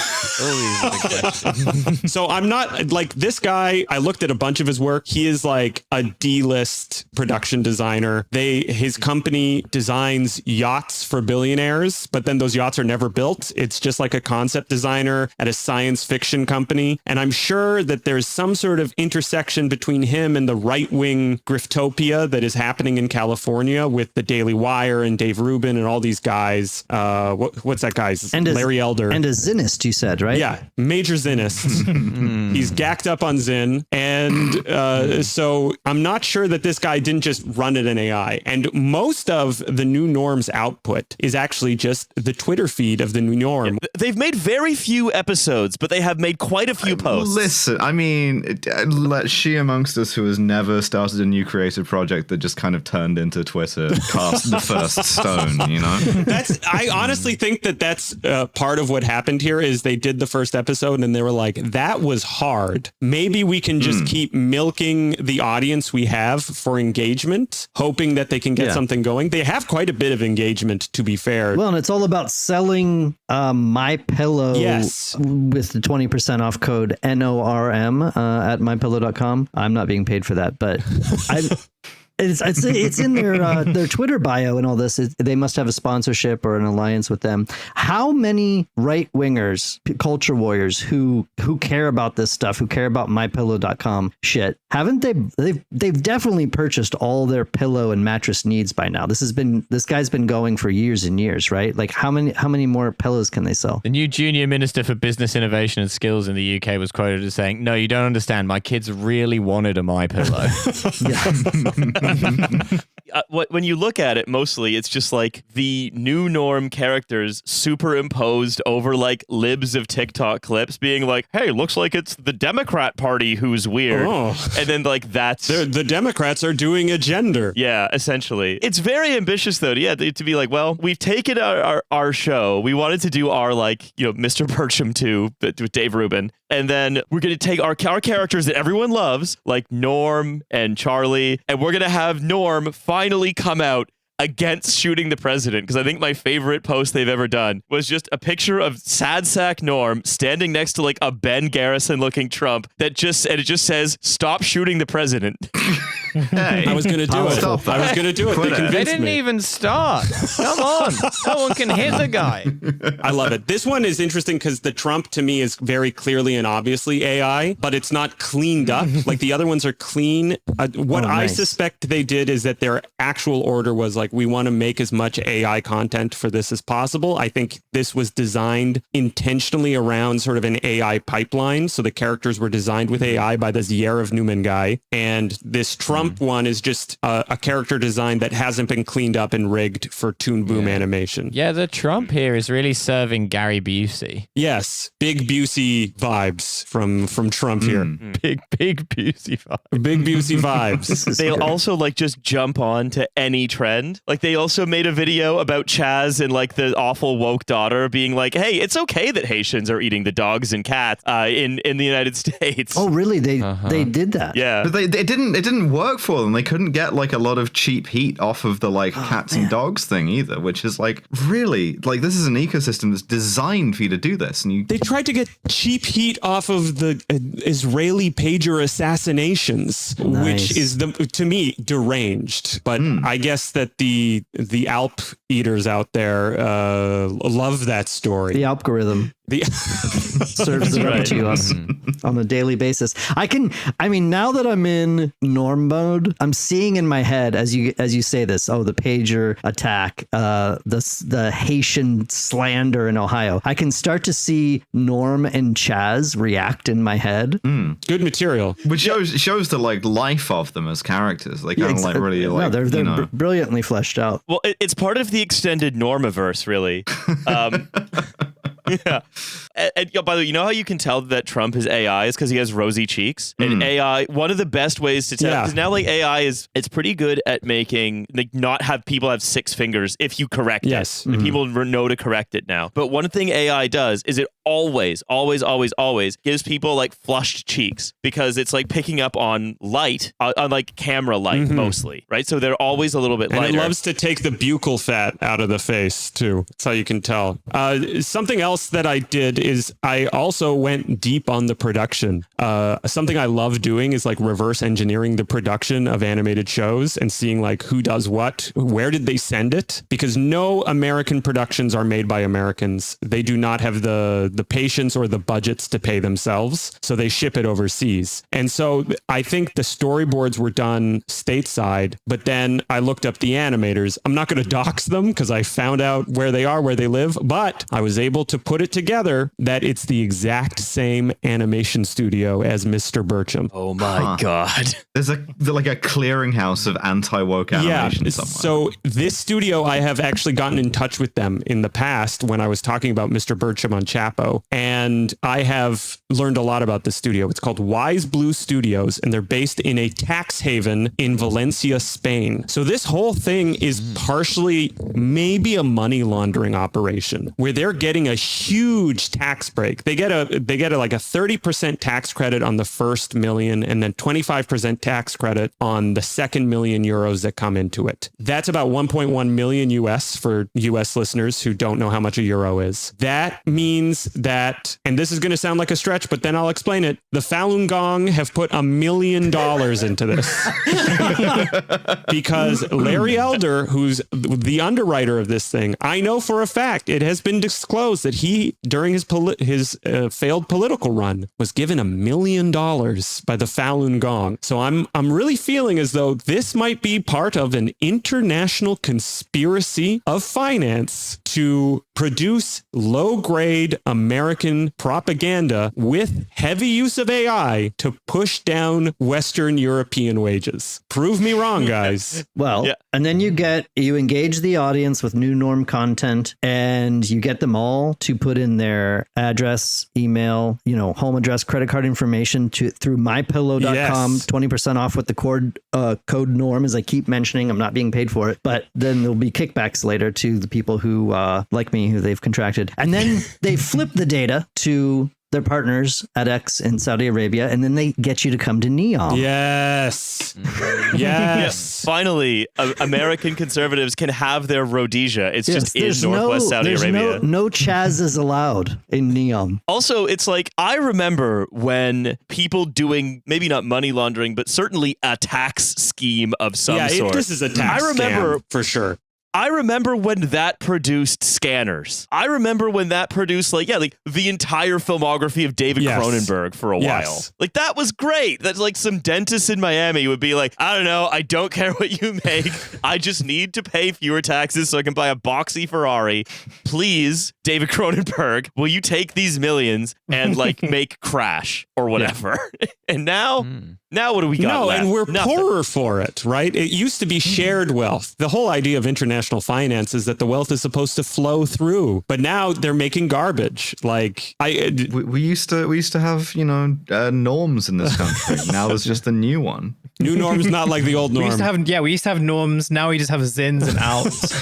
So I'm not like this guy. I looked at a bunch of his work. He is like a D-list production designer. His company designs yachts for billionaires, but then those yachts are never built. It's just like a concept designer at a science fiction company. And I'm sure that there's some sort of intersection between him and the right-wing griftopia that is happening in California with the Daily Wire and Dave Rubin and all these guys. What's that guy's? Larry Elder. And a Zynist, you said, right? Yeah, major Zynist. He's gacked up on Zyn. And so I'm not sure that this guy didn't just run it in AI. And most of the New Norm's output is actually just the Twitter feed of the New Norm. They've made very few episodes, but they have made quite a few posts. Listen, I mean, let she amongst us who has never started a new creative project that just kind of turned into Twitter cast the first stone, you know? I honestly think that's part of what happened here is they did the first episode and they were like, that was hard. Maybe we can just keep milking the audience we have for engagement, hoping that they can get something going. They have quite a bit of engagement, to be fair. Well, and it's all about selling My Pillow with the 20% off code NORM at mypillow.com. I'm not being paid for that, but it's in their Twitter bio and all this. They must have a sponsorship or an alliance with them. How many right wingers, culture warriors who care about this stuff, who care about mypillow.com shit, haven't they've definitely purchased all their pillow and mattress needs by now. This guy's been going for years and years, right? Like how many more pillows can they sell? The new junior minister for business innovation and skills in the UK was quoted as saying, "No, you don't understand. My kids really wanted a MyPillow." When you look at it, mostly it's just like the New Norm characters superimposed over like libs of TikTok clips being like, hey, looks like it's the Democrat Party who's weird. Oh. And then like that's... The Democrats are doing a gender. Yeah, essentially. It's very ambitious though, to be like, well, we've taken our show. We wanted to do our like, Mr. Bertram 2 with Dave Rubin. And then we're going to take our characters that everyone loves, like Norm and Charlie, and we're going to have Norm finally come out against shooting the president. Because I think my favorite post they've ever done was just a picture of sad sack Norm standing next to like a Ben Garrison looking Trump it just says, stop shooting the president. Hey, I was going to do it. I was going to do it. They didn't even start. Come on. No one can hit the guy. I love it. This one is interesting because the Trump to me is very clearly and obviously AI, but it's not cleaned up. Like the other ones are clean. I suspect they did is that their actual order was like, we want to make as much AI content for this as possible. I think this was designed intentionally around sort of an AI pipeline. So the characters were designed with AI by the Zyer of Newman guy. And this Trump one is just a character design that hasn't been cleaned up and rigged for Toon Boom animation. Yeah, the Trump here is really serving Gary Busey. Yes, big Busey vibes from Trump here. Big Busey vibes. Big Busey vibes. They also like just jump on to any trend. Like they also made a video about Chaz and like the awful woke daughter being like, hey, it's okay that Haitians are eating the dogs and cats in the United States. Oh, really? They did that? Yeah. But it didn't work for them. They couldn't get like a lot of cheap heat off of the like cats and dogs thing either, which is like really like this is an ecosystem that's designed for you to do this. And they tried to get cheap heat off of the Israeli pager assassinations, which is to me deranged. But I guess that the Alp eaters out there love that story. The algorithm. serves it up to us on a daily basis. Now that I'm in norm mode, I'm seeing in my head as you say this, the pager attack, the Haitian slander in Ohio. I can start to see Norm and Chaz react in my head. Good material. Which shows the like life of them as characters. They kind of like really like they're brilliantly fleshed out. Well, it's part of the extended Normiverse, really. Yeah. And by the way, you know how you can tell that Trump is AI is because he has rosy cheeks? And AI, one of the best ways to tell, because now like AI it's pretty good at making, like not have people have 6 fingers if you correct it. And people know to correct it now. But one thing AI does is it always gives people like flushed cheeks because it's like picking up on light, on like camera light mostly, right? So they're always a little bit lighter. And it loves to take the buccal fat out of the face too. That's how you can tell. Something else that I did is I also went deep on the production. Something I love doing is like reverse engineering the production of animated shows and seeing like who does what, where did they send it? Because no American productions are made by Americans. They do not have the patience or the budgets to pay themselves. So they ship it overseas. And so I think the storyboards were done stateside, but then I looked up the animators. I'm not going to dox them because I found out where they are, where they live, but I was able to put it together that it's the exact same animation studio as Mr. Burcham. Oh my God. There's a clearinghouse of anti-woke animation somewhere. So this studio, I have actually gotten in touch with them in the past when I was talking about Mr. Burcham on Chapo, and I have learned a lot about this studio. It's called Wise Blue Studios, and they're based in a tax haven in Valencia, Spain. So this whole thing is partially maybe a money laundering operation where they're getting a huge tax break. They get like a 30% tax credit on the first million and then 25% tax credit on the second million euros that come into it. That's about 1.1 million US for US listeners who don't know how much a euro is. That means that, and this is going to sound like a stretch, but then I'll explain it. The Falun Gong have put $1 million into this because Larry Elder, who's the underwriter of this thing, I know for a fact it has been disclosed that he, during his failed political run, was given $1 million by the Falun Gong. So I'm really feeling as though this might be part of an international conspiracy of finance to produce low-grade American propaganda with heavy use of AI to push down Western European wages. Prove me wrong, guys. Well, and then you engage the audience with new norm content, and you get them all to put in their address, email, home address, credit card information through mypillow.com, 20% off with the code norm, as I keep mentioning. I'm not being paid for it, but then there'll be kickbacks later to the people who, like me, who they've contracted. And then they flip the data to their partners at X in Saudi Arabia, and then they get you to come to Neom. Yes. Yes. Finally, American conservatives can have their Rhodesia. It's just in Northwest Saudi Arabia. No Chaz is allowed in Neom. Also, it's like, I remember when people doing, maybe not money laundering, but certainly a tax scheme of some sort. This is a tax scam, for sure. I remember when that produced Scanners. I remember when that produced the entire filmography of David Cronenberg for a while. Like, that was great. That's like some dentist in Miami would be like, I don't know, I don't care what you make. I just need to pay fewer taxes so I can buy a boxy Ferrari. Please, David Cronenberg, will you take these millions and make Crash or whatever? And now what do we got left? And we're Nothing. poorer for it, right? It used to be shared wealth. The whole idea of international finance is that the wealth is supposed to flow through, but now they're making garbage. We used to have norms in this country. Now there's just a new one. New norm's not like the old norm. We used to have norms. Now we just have Zyns and Alps.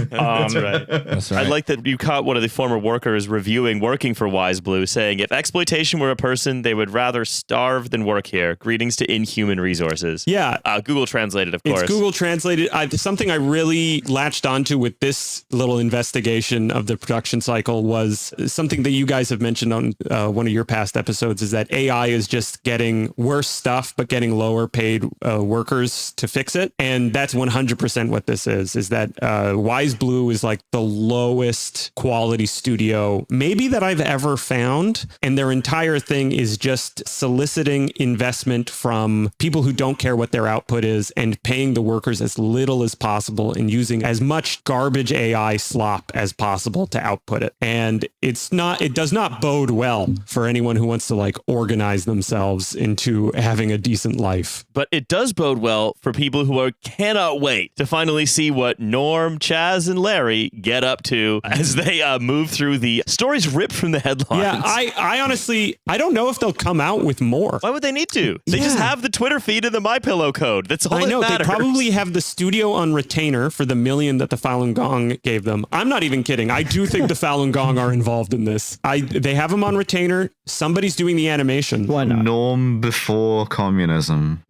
That's right. That's right. I like that you caught one of the former workers working for Wise Blue, saying, if exploitation were a person, they would rather starve than work here. Greetings to inhuman resources. Yeah. Google translated, of course. It's Google translated. Something I really latched onto with this little investigation of the production cycle was something that you guys have mentioned on one of your past episodes, is that AI is just getting worse stuff, but getting lower paid paid workers to fix it. And that's 100% what this is that Wise Blue is like the lowest quality studio maybe that I've ever found. And their entire thing is just soliciting investment from people who don't care what their output is and paying the workers as little as possible and using as much garbage AI slop as possible to output it. And it does not bode well for anyone who wants to like organize themselves into having a decent life. But it does bode well for people who cannot wait to finally see what Norm, Chaz, and Larry get up to as they move through the stories ripped from the headlines. Yeah, I honestly, I don't know if they'll come out with more. Why would they need to? They just have the Twitter feed and the MyPillow code. That's all I know. that matters. They probably have the studio on retainer for the $1 million that the Falun Gong gave them. I'm not even kidding. I do think the Falun Gong are involved in this. They have them on retainer. Somebody's doing the animation. Why not? Norm before communism.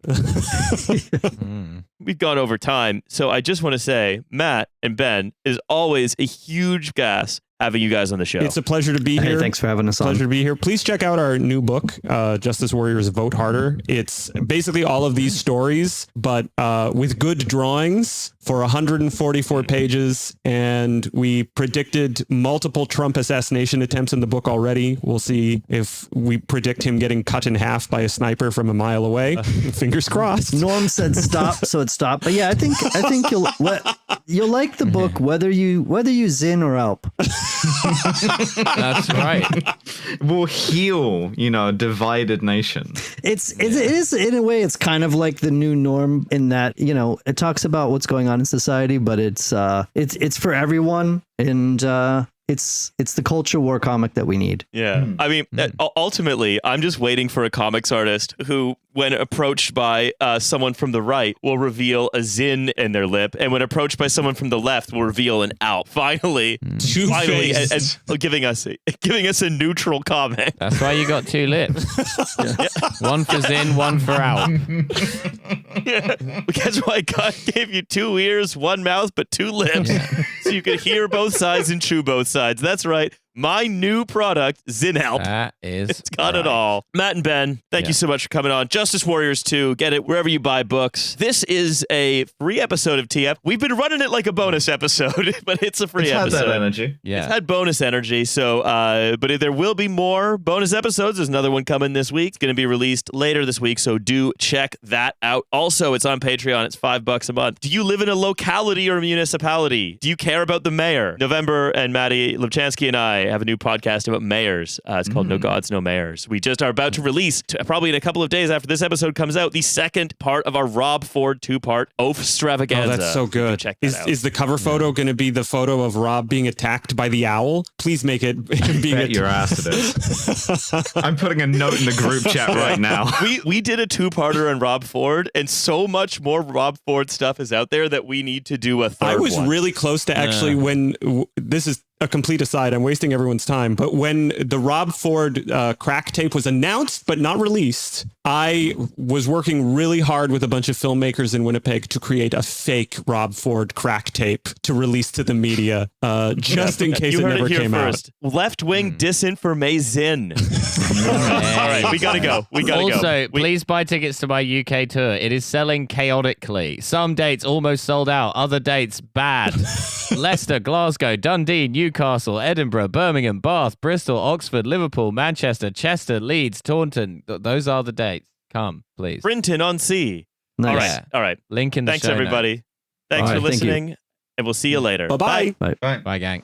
We've gone over time, so I just want to say, Matt and Ben, it is always a huge gas having you guys on the show. It's a pleasure to be here. Thanks for having us on. Pleasure to be here. Please check out our new book, Justice Warriors Vote Harder. It's basically all of these stories, but with good drawings for 144 pages. And we predicted multiple Trump assassination attempts in the book already. We'll see if we predict him getting cut in half by a sniper from a mile away. Fingers crossed. Norm said stop, so it stopped. But yeah, I think you'll like the book whether you Zyn or Alp. That's right. We'll heal, a divided nation. It is in a way, it's kind of like the new norm in that, it talks about what's going on in society, but it's for everyone. And it's the culture war comic that we need. Yeah. I mean, ultimately, I'm just waiting for a comics artist who, when approached by someone from the right, will reveal a Zyn in their lip, and when approached by someone from the left, will reveal an Alp. Finally, and giving us a neutral comic. That's why you got two lips. One for Zyn, one for Alp. Yeah. That's why God gave you 2 ears, 1 mouth, but 2 lips, so you could hear both sides and chew both sides. That's right. My new product, Zyn and Alp. It's got it all. Matt and Ben, thank you so much for coming on. Justice Warriors 2, get it wherever you buy books. This is a free episode of TF. We've been running it like a bonus episode, but it's a free episode. It's had that energy. Yeah. It's had bonus energy. So, but there will be more bonus episodes. There's another one coming this week. It's going to be released later this week, so do check that out. Also, it's on Patreon. It's $5 a month. Do you live in a locality or a municipality? Do you care about the mayor? November and Maddie Lubchansky and I have a new podcast about mayors. It's called No Gods, No Mayors. We just are about to release, probably in a couple of days after this episode comes out, the second part of our Rob Ford 2-part Oaf Stravaganza. Oh, that's so good. Check that out. Is the cover photo going to be the photo of Rob being attacked by the owl? Please make it Bet your ass it is. I'm putting a note in the group chat right now. We did a 2-parter on Rob Ford, and so much more Rob Ford stuff is out there that we need to do a third one. I was really close to actually this is a complete aside, I'm wasting everyone's time, but when the Rob Ford crack tape was announced but not released, I was working really hard with a bunch of filmmakers in Winnipeg to create a fake Rob Ford crack tape to release to the media, just in case it never came out. Left-wing disinformation. All right, we gotta go. Also, please buy tickets to my UK tour. It is selling chaotically. Some dates almost sold out, other dates bad. Leicester, Glasgow, Dundee, Newcastle, Edinburgh, Birmingham, Bath, Bristol, Oxford, Liverpool, Manchester, Chester, Leeds, Taunton. Those are the dates. Come, please. Brinton on Sea. Nice. All right. Link in the Thanks, show everybody. notes. Thanks for All right, thank you. listening, and we'll see you later. Bye-bye. Bye. Bye, gang.